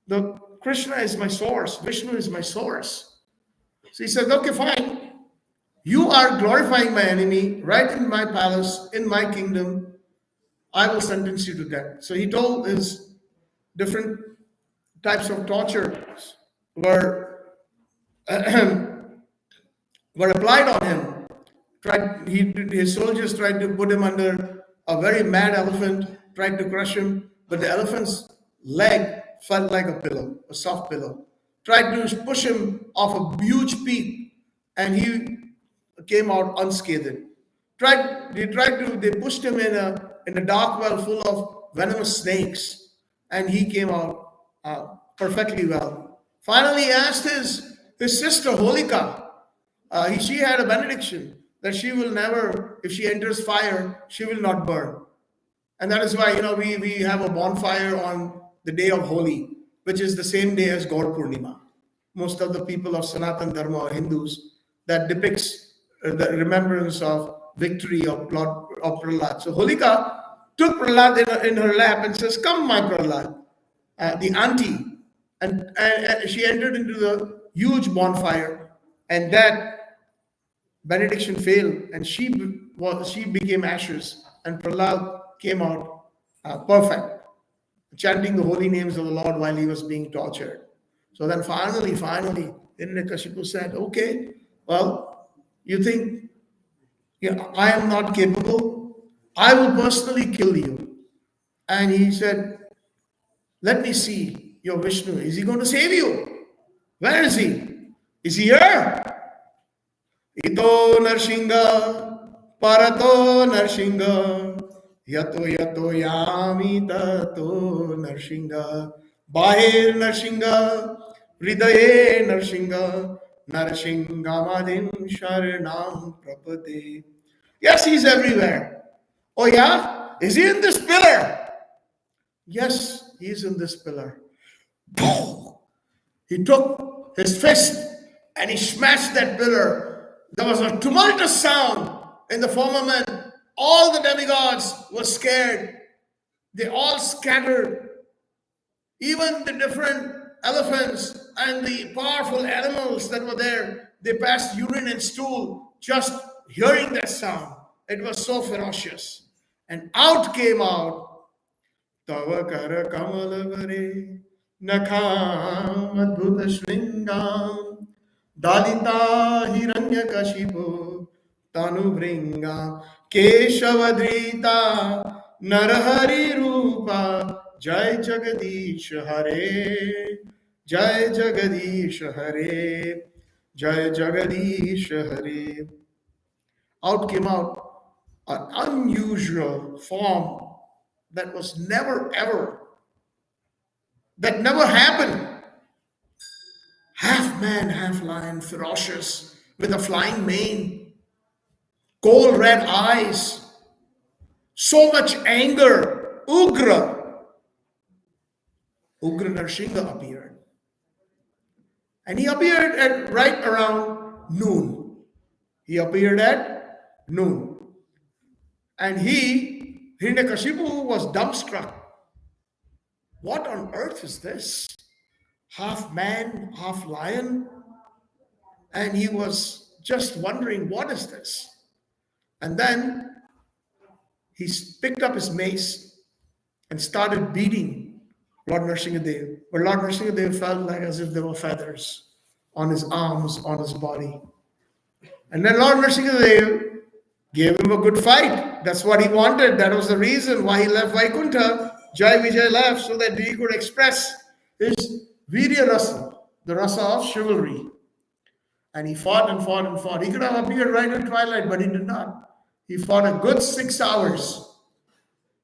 the Krishna is my source. Vishnu is my source. So he said, okay, fine. You are glorifying my enemy right in my palace, in my kingdom. I will sentence you to death. So he told his different types of tortures were applied on him. His soldiers tried to put him under a very mad elephant, tried to crush him, but the elephant's leg felt like a pillow, a soft pillow. Tried to push him off a huge peak, and he came out unscathed. They pushed him in a dark well full of venomous snakes, and he came out perfectly well. Finally, he asked his sister Holika. She had a benediction that she will never, if she enters fire, she will not burn. And that is why, we have a bonfire on the day of Holi, which is the same day as Gaur Purnima. Most of the people of Sanatan Dharma are Hindus. That depicts the remembrance of victory of Prahlad. So Holika took Prahlad in her lap and says, come, my Prahlad, the auntie. And she entered into the huge bonfire, and that benediction failed, and she became ashes, and Prahlad came out perfect, chanting the holy names of the Lord while he was being tortured. So then finally, Hiranyakashipu said, okay, well, you think I am not capable? I will personally kill you. And he said, let me see your Vishnu. Is he going to save you? Where is he? Is he here? Ito Narsigha, Parato Narsigha, Yato Yami Tato Narsigha, Bahir Narsigha, Hridaye Narsigha, Narsinghamadim Sharanam Prapate. Yes, he's everywhere. Oh yeah? Is he in this pillar? Yes, he's in this pillar. He took his fist and he smashed that pillar. There was a tumultuous sound in the firmament. All the demigods were scared. They all scattered. Even the different elephants and the powerful animals that were there, they passed urine and stool just hearing that sound. It was so ferocious. And out came out Tava kara kamalavare nakham adbhuta shringam dalita hiranya kashipu tanu vringa keshavadrita narahari rupa jai jagadish hare jai jagadish hare jai jagadish hare. Out came out an unusual form that was that never happened. Half man, half lion, ferocious, with a flying mane, cold red eyes, so much anger, Ugra Narsigha appeared. And he appeared at right around noon. He appeared at noon. And Hiranyakashipu, was dumbstruck. What on earth is this? Half man, half lion? And he was just wondering, what is this? And then he picked up his mace and started beating Lord Narsigha. But Lord Narsigha felt like as if there were feathers on his arms, on his body. And then Lord Narsigha gave him a good fight. That's what he wanted. That was the reason why he left Vaikuntha. Jai Vijay left so that he could express his Virya Rasa, the rasa of chivalry. And he fought and fought and fought. He could have appeared right at twilight, but he did not. He fought a good 6 hours.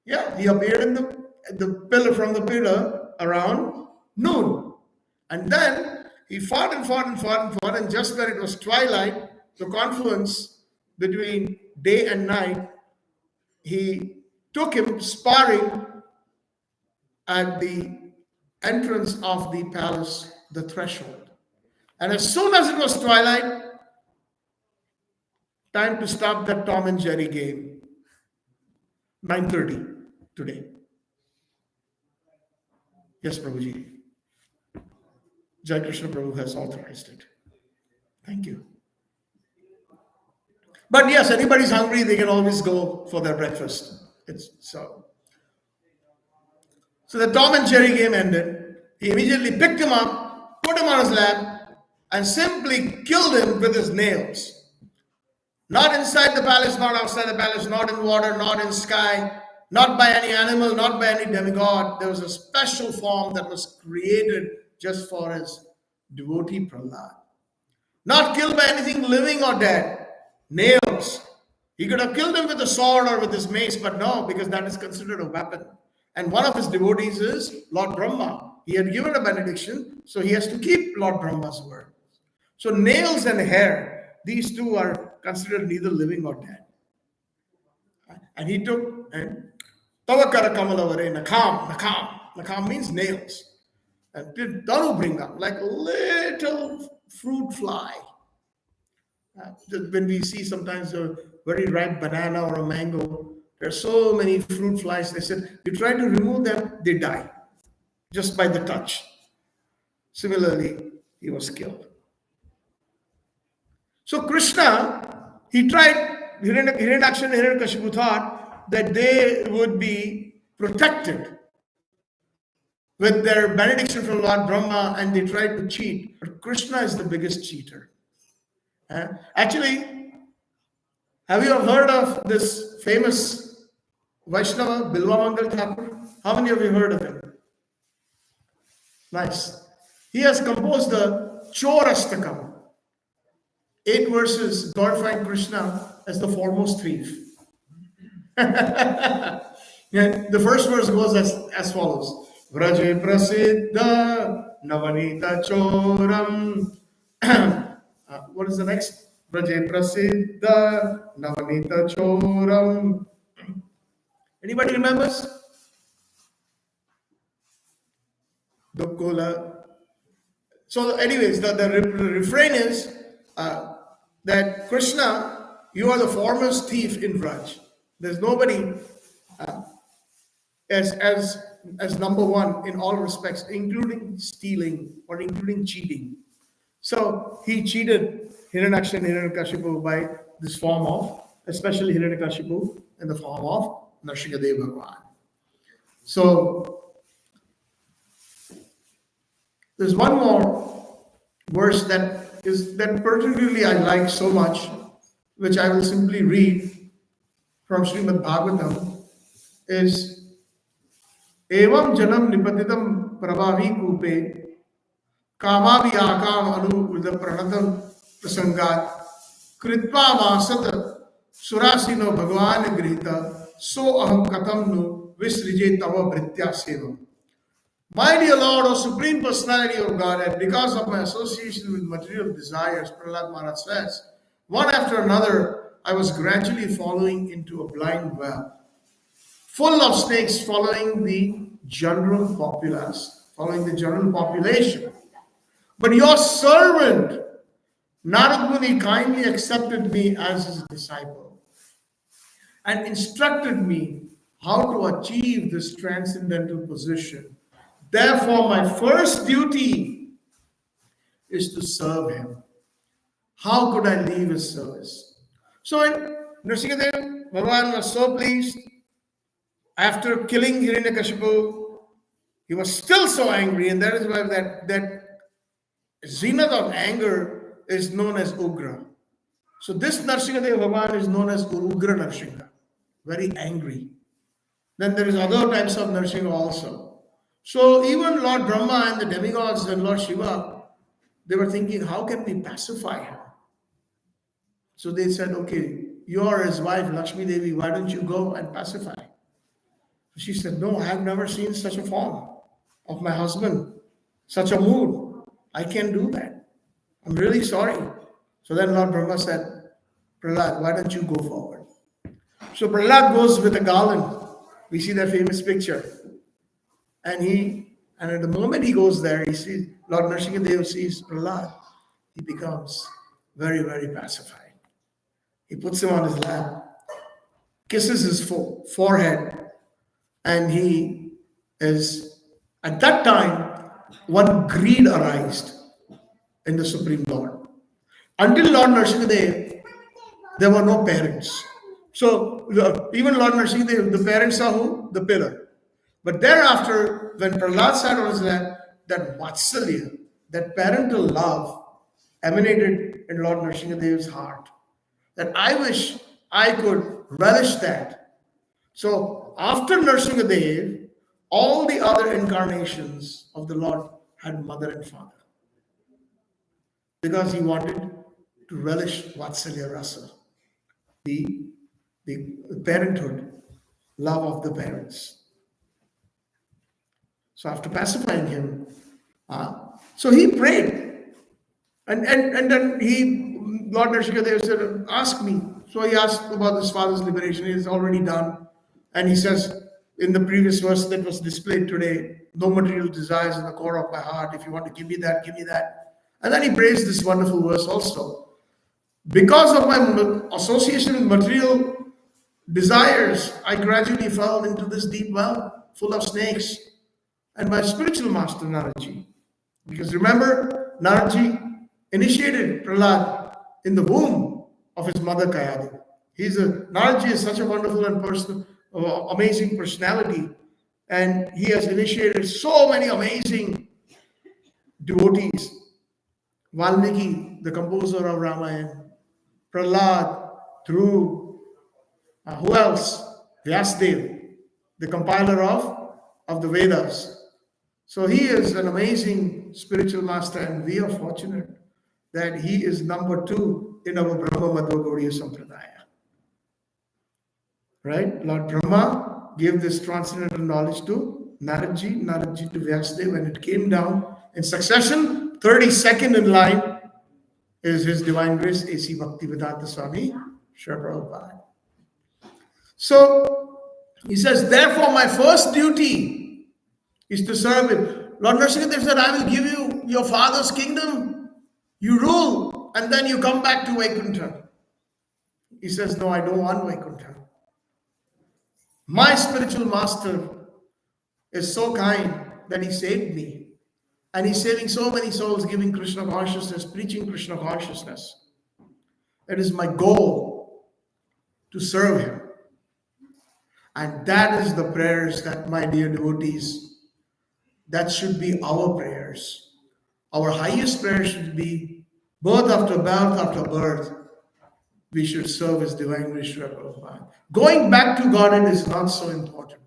Yeah, he appeared in the pillar from the pillar around noon. And then he fought and fought and fought and fought. And just when it was twilight, the confluence between day and night, he took him sparring at the entrance of the palace, the threshold. And as soon as it was twilight, time to stop that Tom and Jerry game. 9:30 today. Yes, Prabhuji. Jai Krishna Prabhu has authorized it. Thank you. But yes, anybody's hungry, they can always go for their breakfast. So the Tom and Jerry game ended. He immediately picked him up, put him on his lap, and simply killed him with his nails. Not inside the palace, not outside the palace, not in water, not in sky, not by any animal, not by any demigod. There was a special form that was created just for his devotee Prahlad. Not killed by anything living or dead. Nails. He could have killed him with a sword or with his mace, but no, because that is considered a weapon. And one of his devotees is Lord Brahma. He had given a benediction, so he has to keep Lord Brahma's word. So nails and hair, these two are considered neither living or dead. And he took Tavakara Kamalavare, Nakam means nails. And did Daru bring up like a little fruit fly. When we see sometimes a very ripe banana or a mango, there are so many fruit flies. They said, you try to remove them, they die just by the touch. Similarly, he was killed. So Krishna, he tried, Hiranyaksha and Hiranyakashipu thought that they would be protected with their benediction from Lord Brahma, and they tried to cheat. But Krishna is the biggest cheater. Actually, have you heard of this famous Vaishnava, Bilvamangal Thakur? How many of you heard of him? Nice. He has composed the Chorastakam, 8 verses glorifying Krishna as the foremost thief. The first verse goes as follows. Vraje prasiddha navanita choram. What is the next? Vraje prasiddha navanita choram. Anybody remembers? Dokola. So, anyways, the refrain is that Krishna, you are the foremost thief in Braj. There's nobody as as as number one in all respects, including stealing or including cheating. So he cheated Hiranyaksha and Hiranyakashipu by this form of, especially Hiranyakashipu in the form of Narsigha Bhagavan. So there's one more verse that particularly I like so much, which I will simply read from Srimad Bhagavatam, is Evam Janam Nipatitam Prabhavi Kupe Kamavi Akam Anu Uda Pranatam Prasangat Kritva Vasat Surasino Bhagavan Grita So Aham Katam Nu Visrije Tava Britya Sevam. My dear Lord, O Supreme Personality of Godhead, because of my association with material desires, Prahlad Maharaj says, one after another, I was gradually falling into a blind well, full of snakes following the general populace, following the general population. But your servant, Narad Muni, kindly accepted me as his disciple and instructed me how to achieve this transcendental position. Therefore, my first duty is to serve him. How could I leave his service? So, when Narsigha Bhagavan was so pleased after killing Hiranyakashipu, he was still so angry, and that is why that zenith of anger is known as Ugra. So this Narsigha Bhagavan is known as Ugra Narsigha, very angry. Then there is other types of Narsigha also. So even Lord Brahma and the demigods and Lord Shiva, they were thinking, how can we pacify him? So they said, okay, you are his wife, Lakshmi Devi, why don't you go and pacify? She said, no, I have never seen such a form of my husband, such a mood. I can't do that. I'm really sorry. So then Lord Brahma said, Prahlad, why don't you go forward? So Prahlad goes with a garland. We see that famous picture. And at the moment he goes there, he sees Lord Narsigha Deva sees Prahlad. He becomes very, very pacified. He puts him on his lap, kisses his forehead, and he is, at that time, one greed arised in the Supreme Lord. Until Lord Narsigha Deva, there were no parents. So even Lord Narsigha Deva, the parents are who? The pillar. But thereafter, when Prahlad sat on his lap, that Vatsalya, that parental love emanated in Lord Narsigha Deva's heart. That I wish I could relish that. So after Narsigha Deva, all the other incarnations of the Lord had mother and father. Because he wanted to relish Vatsalya Rasa, the parenthood, love of the parents. So after pacifying him, so he prayed. And then Lord Narsigha Deva said, ask me. So he asked about his father's liberation. It is already done. And he says in the previous verse that was displayed today, no material desires in the core of my heart. If you want to give me that, give me that. And then he praised this wonderful verse also. Because of my association with material desires, I gradually fell into this deep well full of snakes. And my spiritual master, Naradji. Because remember, Naradji initiated Prahlad in the womb of his mother Kayadi. Naradji is such a wonderful and amazing personality. And he has initiated so many amazing devotees. Valmiki, the composer of Ramayana, Prahlad, Dhruv, who else? Vyasdev, the compiler of the Vedas. So he is an amazing spiritual master, and we are fortunate that he is number 2 in our Brahma Madhva Gaudiya Sampradaya. Right? Lord Brahma gave this transcendental knowledge to Naradji to Vyasdev, and it came down in succession. 32nd in line is His Divine Grace A.C. Bhaktivedanta Swami Srila Prabhupada. So he says, therefore my first duty is to serve him. Lord Narsigha said, I will give you your father's kingdom. You rule, and then you come back to Vaikuntha. He says, no, I don't want Vaikuntha. My spiritual master is so kind that he saved me. And he's saving so many souls, giving Krishna consciousness, preaching Krishna consciousness. It is my goal to serve him. And that is the prayers that, my dear devotees, that should be our prayers. Our highest prayer should be, birth after birth, we should serve as Divine Vishnu Prabhupada. Going back to Godhead is not so important.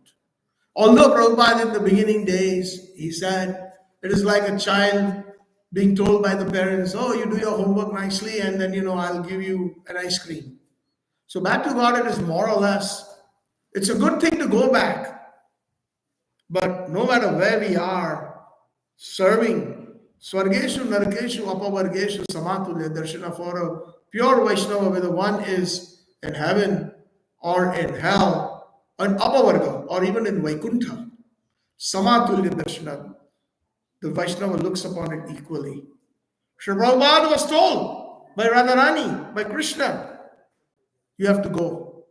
Although Prabhupada in the beginning days, he said, it is like a child being told by the parents, oh, you do your homework nicely and then, I'll give you an ice cream. So back to Godhead is more or less, it's a good thing to go back. But no matter where we are, serving, Swargeshu, Narkeshu, Apavargeshu, Samatulya, Darshana for a pure Vaishnava, whether one is in heaven or in hell, an Apavarga, or even in Vaikuntha, Samatulya Darshana, the Vaishnava looks upon it equally. Sri Prabhupada was told by Radharani, by Krishna, you have to go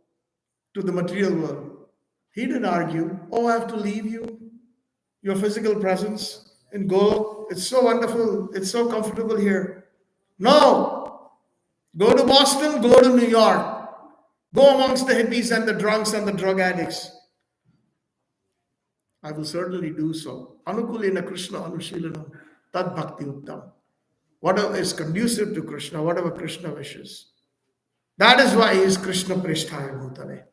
to the material world. He didn't argue, oh, I have to leave you, your physical presence, and go. It's so wonderful. It's so comfortable here. No. Go to Boston, go to New York. Go amongst the hippies and the drunks and the drug addicts. I will certainly do so. Anukulena Krishna Anushilanam Tad Bhakti Uttam. Whatever is conducive to Krishna, whatever Krishna wishes. That is why he is Krishna Presthaya Bhutale.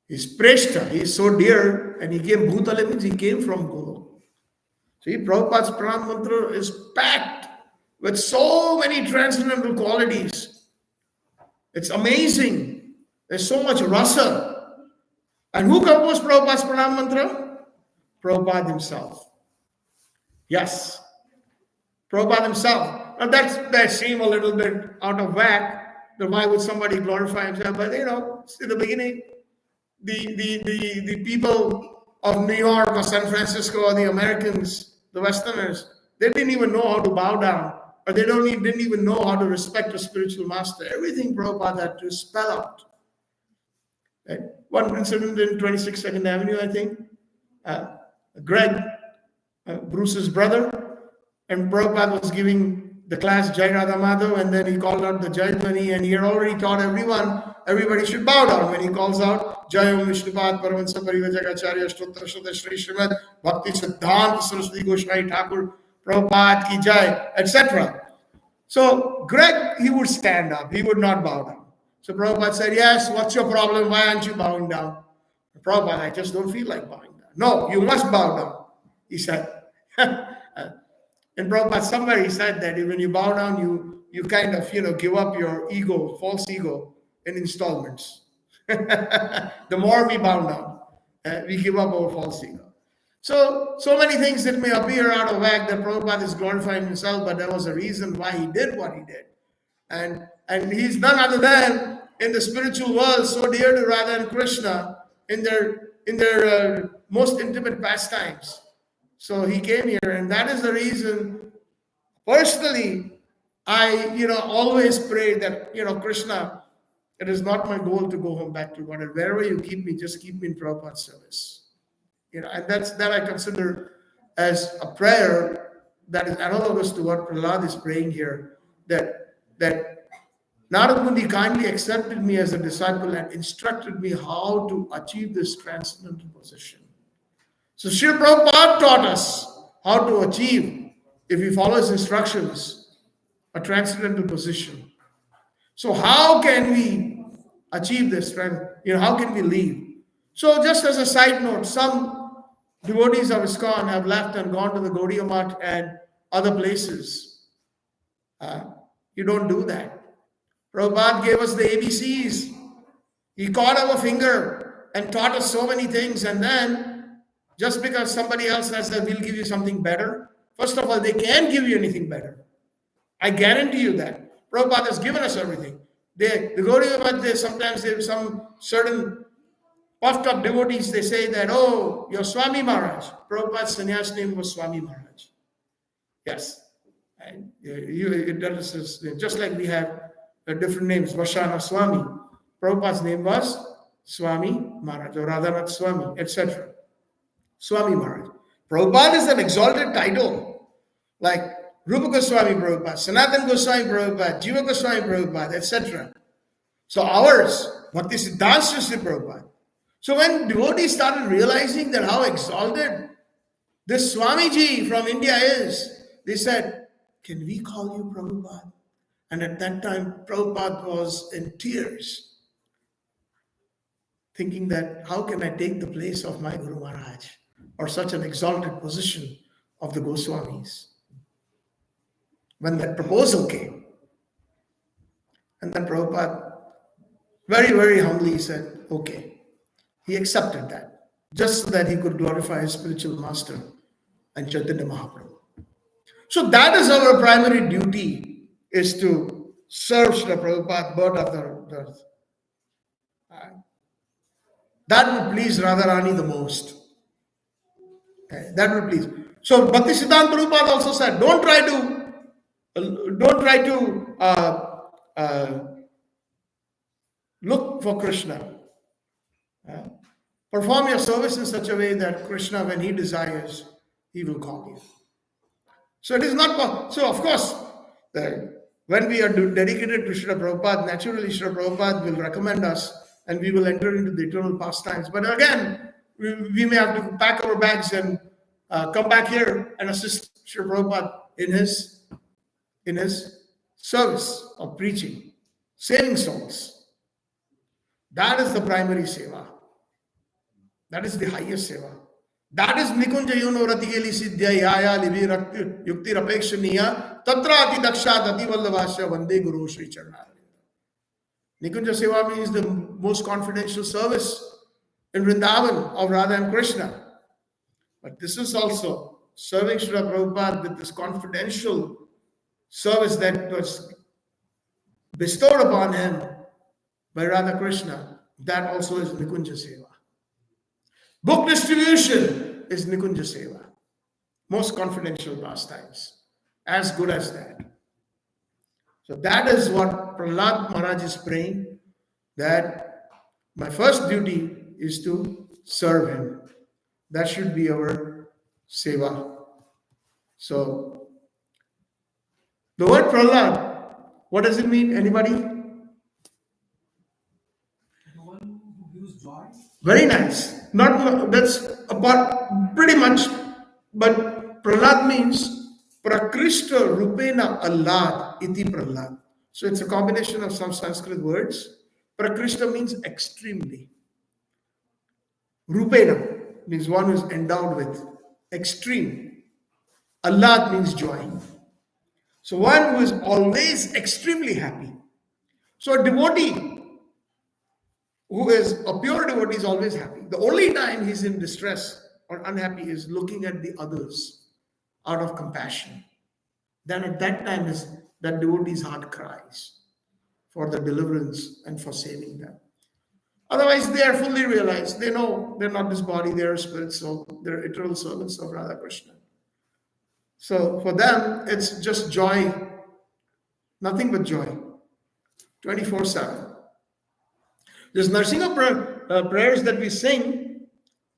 He's Preshta, he is so dear, and he came, Bhutale means he came from Guru. See, Prabhupada's Pranam Mantra is packed with so many transcendental qualities. It's amazing. There's so much rasa. And who composed Prabhupada's Pranam Mantra? Prabhupada himself. Yes, Prabhupada himself. Now that seems a little bit out of whack. Then why would somebody glorify himself? But in the beginning, the people of New York or San Francisco or the Americans, the Westerners, they didn't even know how to bow down, or they didn't even know how to respect a spiritual master. Everything Prabhupada had to spell out. Right? One incident in 26 Second Avenue, I think, Greg, Bruce's brother, and Prabhupada was giving the class Jai Radha Madhav, and then he called out the Jai Dhvani, and he had already taught everybody should bow down when he calls out Jai Om Vishnupad Paramahansa Parivajagacharya Shtotra Shudha Shri Srimad Bhakti Siddhanta Saraswati Goswami Thakur Prabhupada Ki Jai, etc. So Greg, he would stand up, he would not bow down. So Prabhupada said, yes, what's your problem? Why aren't you bowing down? Prabhupada, I just don't feel like bowing down. No, you must bow down, he said. And Prabhupada, somewhere he said that when you bow down, you kind of, give up your ego, false ego, in installments. The more we bow down, we give up our false ego. So many things that may appear out of whack that Prabhupada is glorifying himself, but there was a reason why he did what he did. And he's none other than, in the spiritual world, so dear to Radha and Krishna in their most intimate pastimes. So he came here, and that is the reason, personally, I, always pray that, Krishna, it is not my goal to go home back to God. Wherever you keep me, just keep me in Prabhupada's service. And that I consider as a prayer that is analogous to what Prahlad is praying here, that Narad Muni kindly accepted me as a disciple and instructed me how to achieve this transcendental position. So Srila Prabhupada taught us how to achieve, if we follow his instructions, a transcendental position. So how can we achieve this? How can we leave? So just as a side note, some devotees of ISKCON have left and gone to the Gaudiya Math and other places. You don't do that. Prabhupada gave us the ABCs. He caught our finger and taught us so many things, and then just because somebody else says that we'll give you something better, first of all, they can't give you anything better. I guarantee you that. Prabhupada has given us everything. The Gaudiya Math, sometimes they have some certain puffed up devotees, they say that, oh, you're Swami Maharaj. Prabhupada's sannyas name was Swami Maharaj. Yes. And that is just like we have different names, Vashana Swami. Prabhupada's name was Swami Maharaj or Radhanath Swami, etc. Swami Maharaj. Prabhupada is an exalted title, like Rupa Goswami Prabhupada, Sanatana Goswami Prabhupada, Jiva Goswami Prabhupada, etc. So ours, Bhaktisiddhanta Sri Prabhupada. So when devotees started realizing that how exalted this Swamiji from India is, they said, can we call you Prabhupada? And at that time, Prabhupada was in tears, thinking that how can I take the place of my Guru Maharaj or such an exalted position of the Goswamis? When that proposal came, and then Prabhupada very, very humbly said, okay. He accepted that, just so that he could glorify his spiritual master and Chaitanya Mahaprabhu. So that is our primary duty, is to serve Srila Prabhupada, birth after birth. That would please Radharani the most. Okay, that would please. So Bhaktisiddhanta Prabhupada also said, don't try to look for Krishna. Perform your service in such a way that Krishna, when he desires, he will call you. So it is not. So of course, when we are dedicated to Srila Prabhupada, naturally Srila Prabhupada will recommend us, and we will enter into the eternal pastimes. But again, we may have to pack our bags and come back here and assist Srila Prabhupada in his service of preaching, saving souls. That is the primary seva. That is the highest seva. That is Nikunja Yuno Ratigeli Siddhya Yaya Livi Yukti Rapekshaniya Tatra Ati Daksha Dati Vallavasya Vande Guru Sri Charana. Nikunja Seva means the most confidential service in Vrindavan of Radha and Krishna. But this is also serving Srila Prabhupada with this confidential service that was bestowed upon him by Radha Krishna. That also is Nikunja Seva. Book distribution is Nikunja Seva. Most confidential pastimes. As good as that. So that is what Prahlad Maharaj is praying, that my first duty is to serve him. That should be our seva. So the word Prahlad, what does it mean? Anybody? The one who gives joy. Very nice. Not that's about pretty much, but Prahlad means Prakrishta Rupena Allad iti Prahlad. So it's a combination of some Sanskrit words. Prakrishta means extremely. Rupena means one who is endowed with extreme. Allad means joy. So one who is always extremely happy. So a devotee who is a pure devotee is always happy. The only time he's in distress or unhappy is looking at the others out of compassion. Then at that time that devotee's heart cries for the deliverance and for saving them. Otherwise, they are fully realized. They know they're not this body, they're a spirit soul, they're eternal servants of Radha Krishna. So for them, it's just joy, nothing but joy, 24/7. This Narsigha prayers that we sing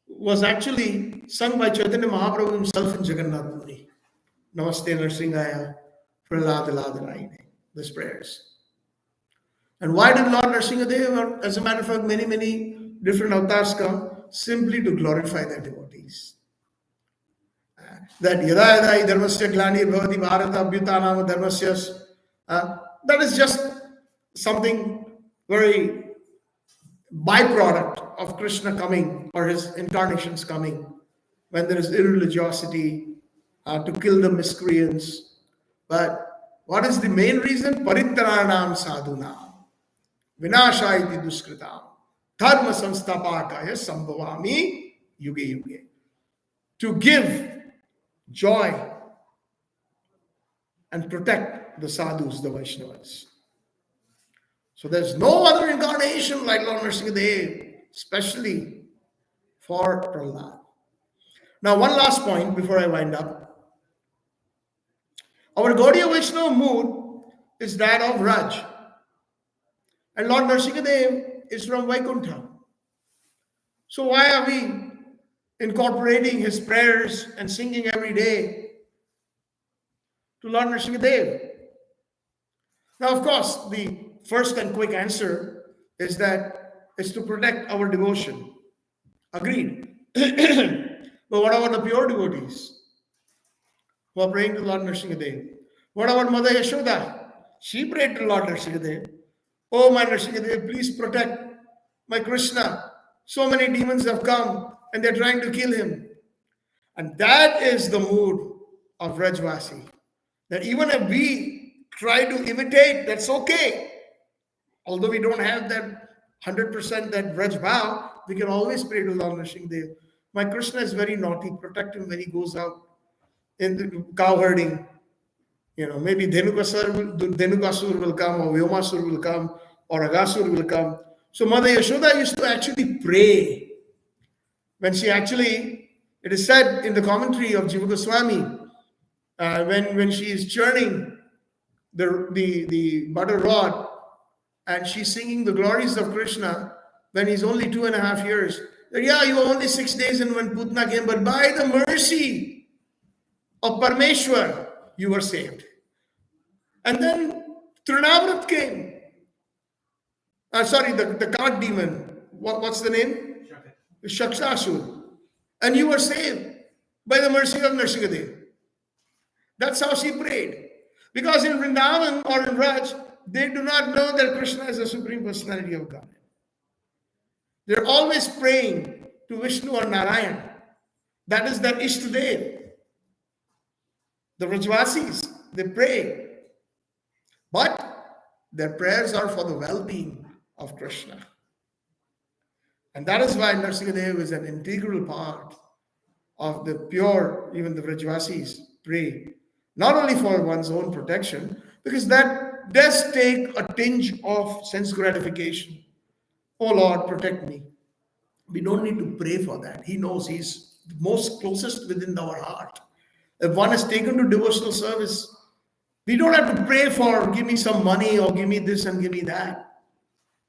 was actually sung by Chaitanya Mahaprabhu himself in Jagannath Puri. Namaste Narsingaya, Prahlad, these prayers. And why did Lord Narsigha Dev, as a matter of fact, many different avatars come? Simply to glorify their devotees. That yada yada dharmasya glani bhavati bharata abhyutanam dharmasya. That is just something very byproduct of Krishna coming or his incarnations coming. When there is irreligiosity to kill the miscreants. But what is the main reason? Paritranam sadhunam. Vinashaya iti duskritam. Dharma samstapakaya sambhavami yuge yuge. To give joy and protect the sadhus, the Vaishnavas. So there's no other incarnation like Lord Narsigha Dev especially for Prahlad. Now, one last point before I wind up. Our Gaudiya Vaishnava mood is that of Raj. And Lord Narsigha is from Vaikuntha. So why are we incorporating his prayers and singing every day to Lord Narsigha? Now, of course, the first and quick answer is that it's to protect our devotion. Agreed. But what about the pure devotees who are praying to Lord Narsigha? What about Mother Yashoda? She prayed to Lord Narsigha. Oh, my Narsigha, please protect my Krishna. So many demons have come and they're trying to kill him. And that is the mood of Rajvasi. That even if we try to imitate, that's okay. Although we don't have that 100% that Raj Bhav, we can always pray to Lord Narsigha. My Krishna is very naughty. Protect him when he goes out in the cow herding. Maybe Dhenukasur will come, or Vyomasur will come, or Agasur will come. So Mother Yashoda used to actually pray. When she actually, it is said in the commentary of Jiva Goswami, when she is churning the butter rod, and she's singing the glories of Krishna when he's only 2.5 years. Yeah, you were only 6 days and when Putna came, but by the mercy of Parmeshwar, you were saved. And then Trunavrat came. The cart demon. What's the name? Shakshasur. And you were saved by the mercy of Narsigha. That's how she prayed. Because in Vrindavan or in Raj, they do not know that Krishna is the Supreme Personality of God. They're always praying to Vishnu or Narayan. That is their Ishtadev. The Rajvasis, they pray. But their prayers are for the well-being of Krishna. And that is why Narsigha is an integral part of the pure, even the Rajvasis pray. Not only for one's own protection, because that does take a tinge of sense gratification. Oh Lord, protect me. We don't need to pray for that. He knows he's the most closest within our heart. If one is taken to devotional service, we don't have to pray for give me some money or give me this and give me that.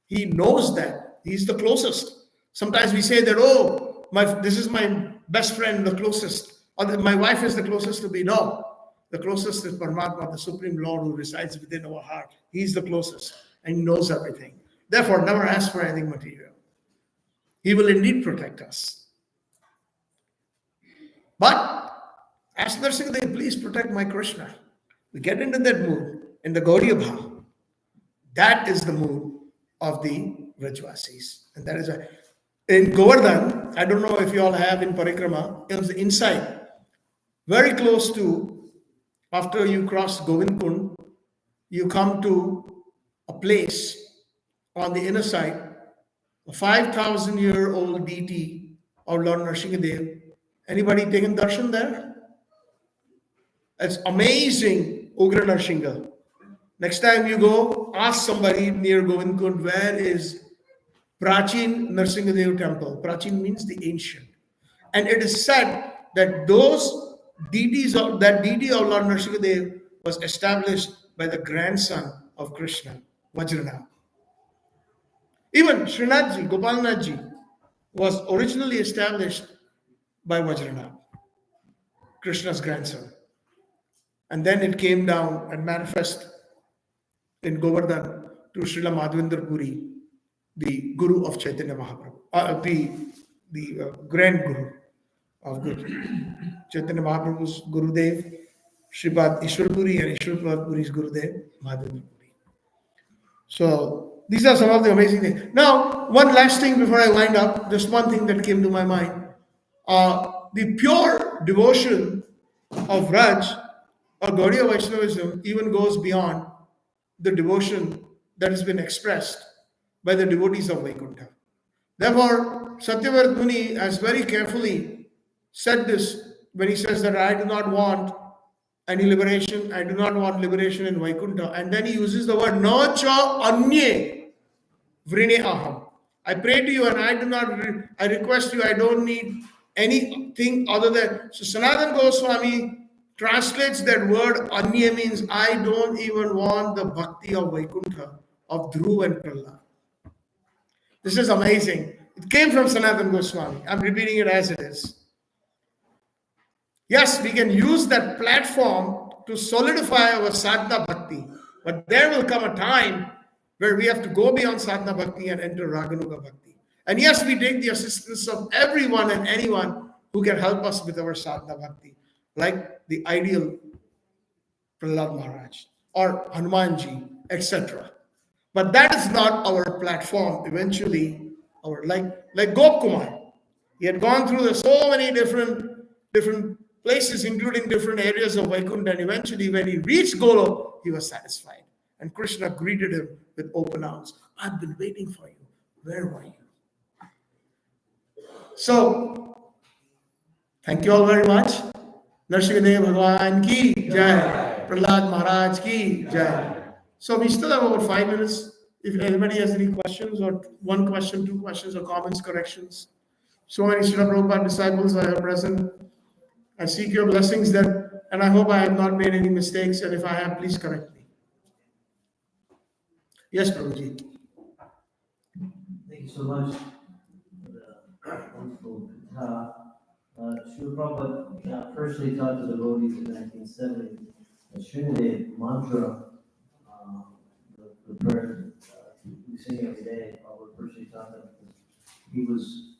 He knows that. He's the closest. Sometimes we say that, oh, this is my best friend, the closest. Or my wife is the closest to me. No. The closest is Paramatma, the Supreme Lord who resides within our heart. He's the closest and he knows everything. Therefore, never ask for anything material. He will indeed protect us. But ask Narsigha, please protect my Krishna. We get into that mood in the Gaudiya Bhav. That is the mood of the Rajvasis. And that is why in Govardhan, I don't know if you all have in Parikrama, it was inside, very close to, after you cross Govind Kund, you come to a place on the inner side, a 5,000-year-old deity of Lord Narsigha. Anybody taken darshan there? It's amazing, Ugra Narsigha. Next time you go, ask somebody near Govind Kund, where is Prachin Narsigha temple? Prachin means the ancient. And it is said that those deities of that deity of Lord Narsigha was established by the grandson of Krishna, Vajranath. Even Srinathji, Gopalnathji was originally established by Vajranath, Krishna's grandson. And then it came down and manifest in Govardhan to Srila Madhavendra Puri, the Guru of Chaitanya Mahaprabhu, the Grand Guru of Guru. Chaitanya Mahaprabhu's Gurudev, Sripad Ishwar Puri, and Ishwar Puri's Gurudev, Madhavendra Puri. So these are some of the amazing things. Now, one last thing before I wind up, just one thing that came to my mind. The pure devotion of Raj or Gaudiya Vaishnavism even goes beyond the devotion that has been expressed by the devotees of Vaikuntha. Therefore, Satyavrat Muni has very carefully said this when he says that I do not want any liberation, I do not want liberation in Vaikuntha. And then he uses the word Nacha Anye Vrine Aham. I pray to you and I do not, I request you, I don't need anything other than. So Sanatana Goswami translates that word Anya means I don't even want the bhakti of Vaikuntha, of Dhruv and Prahlad. This is amazing. It came from Sanatana Goswami. I'm repeating it as it is. Yes, we can use that platform to solidify our sadhana bhakti, but there will come a time where we have to go beyond sadhana bhakti and enter raganuga bhakti. And yes, we take the assistance of everyone and anyone who can help us with our sadhana bhakti, like the ideal Prahlad Maharaj or Hanumanji, etc. But that is not our platform. Eventually, our like Gop Kumar. He had gone through so many different places, including different areas of Vaikuntha, and eventually, when he reached Golok, he was satisfied. And Krishna greeted him with open arms. I've been waiting for you. Where were you? So, thank you all very much. Narsigha Bhagwan ki jai. Prahlad Maharaj ki jai. So we still have about 5 minutes. If anybody has any questions, or one question, two questions, or comments, corrections. So many Srila Prabhupada disciples are present. I seek your blessings that, and I hope I have not made any mistakes. And if I have, please correct me. Yes, Prabhuji. Thank you so much for the wonderful Katha. Srila Prabhupada firstly taught the devotees in 1970 the Srinadev mantra, uh, the prayer we sing every day. Prabhupada firstly taught them because he was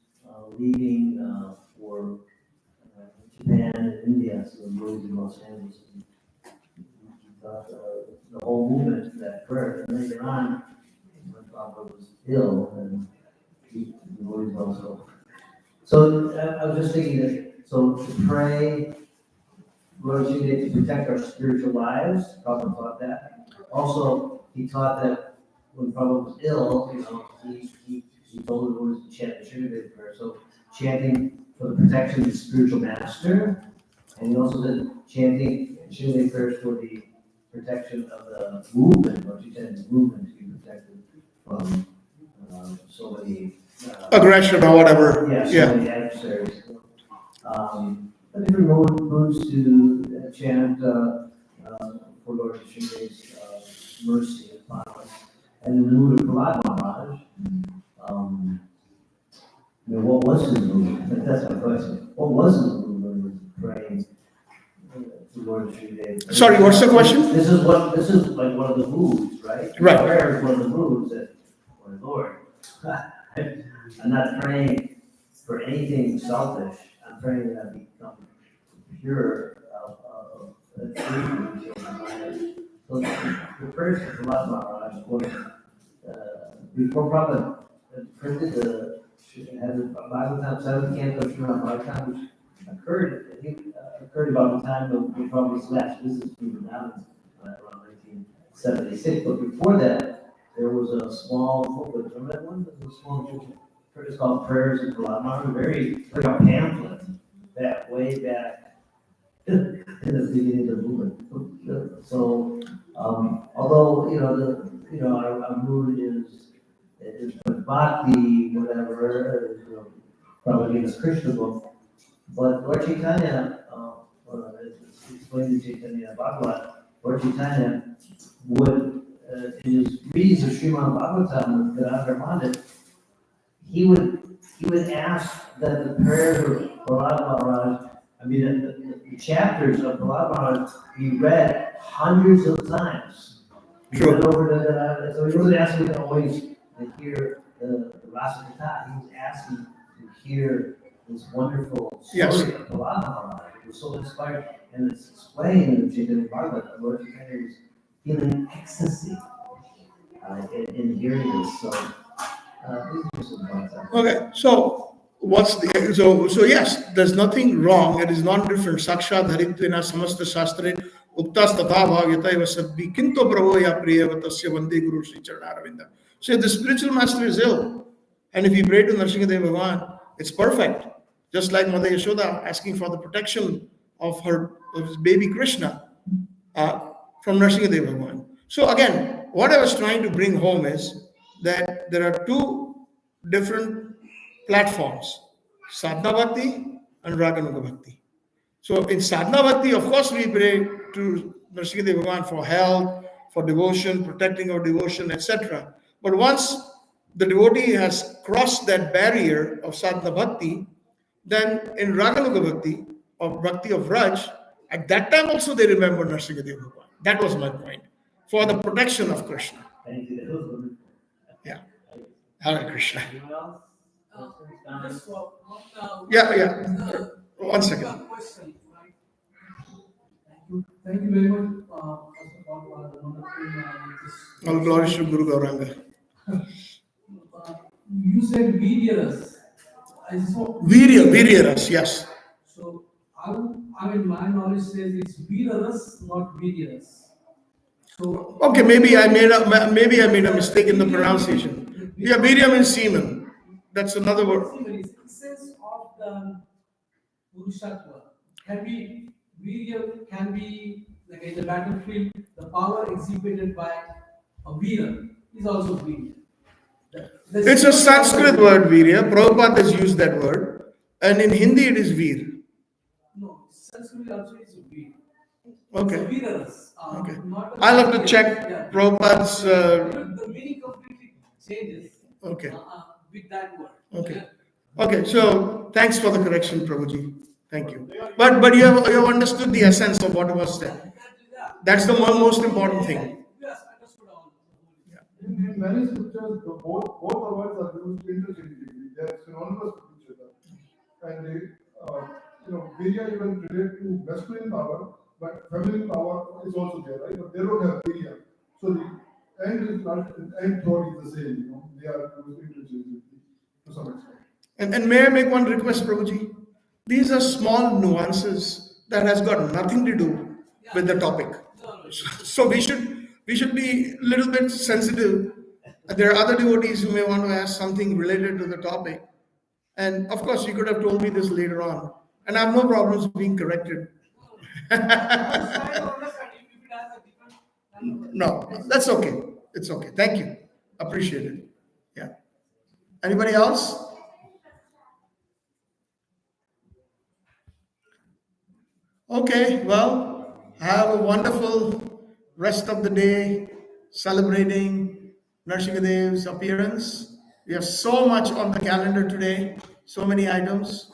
leaving for Japan and India, so he was in Los Angeles. He taught the whole movement that prayer. And later on, when Prabhupada was ill, and he was also. So I was just thinking that, so to pray, Lord, you need to protect our spiritual lives. Prabhupada taught that. Also, he taught that when Prabhupada was ill, he told the Lord to chant the Srinadev prayer. So chanting for the protection of the spiritual master, and he also did chanting Srinadev prayers for the protection of the movement, or Chaitanya's movement to be protected from so many Aggression or whatever. so many adversaries. Different modes to chant for Lord Srinivas's mercy upon us. And in the mood of Prahlad Maharaj, what was his mood? That's my question. What was his mood when he was praying to Lord Srinivas? Sorry, what's the question? This is like one of the moods, right? Right. Prayer is one of the moods that, oh Lord, I'm not praying for anything selfish. I'm praying that I become pure so the first Prahlad Maharaj was before Prabhupada printed had the Bhagavatam, 7th canto of Srimad Bhagavatam, which occurred about the time of when Prabhupada left. This is Vrindavan around 1976. But before that, there was a small booklet. Remember that one? There was a small booklet. It's called Prayers of Prahlad Maharaj. Very like a pamphlet that way back in the beginning of the movement. So, although our mood is bhakti, whatever, probably in the Krishna book, but Lord Chaitanya, it's explained in Chaitanya Bhagavat, Lord Chaitanya would, in his readings of Srimad Bhagavatam with Gadadhar Pandit, he would ask that the prayers of Prahlad Maharaj, the chapters of Prahlad Maharaj be read hundreds of times. He went over to so he wasn't asking to always to hear the Rasa Katha. He was asking to hear this wonderful story of Prahlad Maharaj. It was so inspiring, and it's explained in the Chaitanya Bhagavat. Lord Chaitanya was feeling ecstasy in hearing this. So. Okay, so so yes, there's nothing wrong. It is non-different. Sakshat Dharitvena Samasta Shastre Uktas Tatha Bhagyataiva Sadvi Kinto Prabhoya Priyava Tasya Vande Guru Sri Charanavinda. So if the spiritual master is ill, and if you pray to Narsigha Bhagwan, it's perfect. Just like Mother Yashoda asking for the protection of his baby Krishna from Narsigha Bhagwan. So again, what I was trying to bring home is that there are two different platforms, sadhana bhakti and raganuga bhakti. So in sadhana bhakti, of course, we pray to Narsigha Bhagavan for health, for devotion, protecting our devotion, etc. But once the devotee has crossed that barrier of sadhana bhakti, then in raganuga bhakti or bhakti of Raj, at that time also they remember Narsigha Bhagavan. That was my point. For the protection of Krishna. Thank you. That was wonderful. Yeah. Hare Krishna. Anyone else? Just Yeah. One second. question, right? Thank you. Thank you very much, first of all, for the wonderful All glories to Guru Gauranga. You said videos. Virya, yes. So, my knowledge says it's videos, not videos. So, Okay, maybe I made a mistake in the pronunciation. Yeah, virya means semen. That's another word. it says of the Purushatva. Virya can be like in the battlefield, the power exhibited by a Veera is also Virya. It's a Sanskrit word, virya. Prabhupada has used that word. And in Hindi it is vir. No, Sanskrit also is Veera. Okay. Veeras. Okay. I'll have to check Prabhupada's. The meaning completely changes. Okay. With that word. Okay. Okay. So thanks for the correction, Prabhuji. Thank you. But you have understood the essence of what was said. That's the most important thing. Yes, understood all. In many scriptures, both the words are used interchangeably. They are synonymous with each other. And Virya even relate to masculine power, but feminine power is also there, right? But they don't have Virya. So the end thought is the same. They are used interchangeably to some extent. And may I make one request, Prabhuji? These are small nuances that has got nothing to do with the topic. So we should be a little bit sensitive. There are other devotees who may want to ask something related to the topic. And of course, you could have told me this later on. And I have no problems being corrected. No, that's okay. It's okay. Thank you. Appreciate it. Yeah. Anybody else? Okay, well, have a wonderful rest of the day celebrating Narsigha appearance. We have so much on the calendar today, so many items.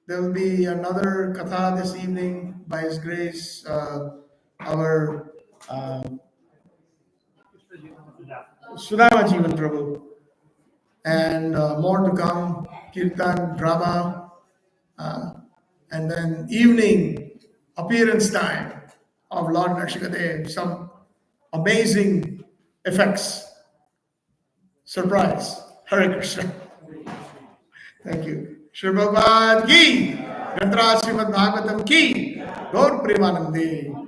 There will be another Katha this evening by His Grace. Our Sudama Jivan Prabhu. And more to come, Kirtan, drama, and then evening appearance time of Lord Narsigha, some amazing effects. Surprise. Hare Krishna. Thank you. Shri Prabhupada ki, Granthra Srimad Bhagavatam ki, Gaur Premanande.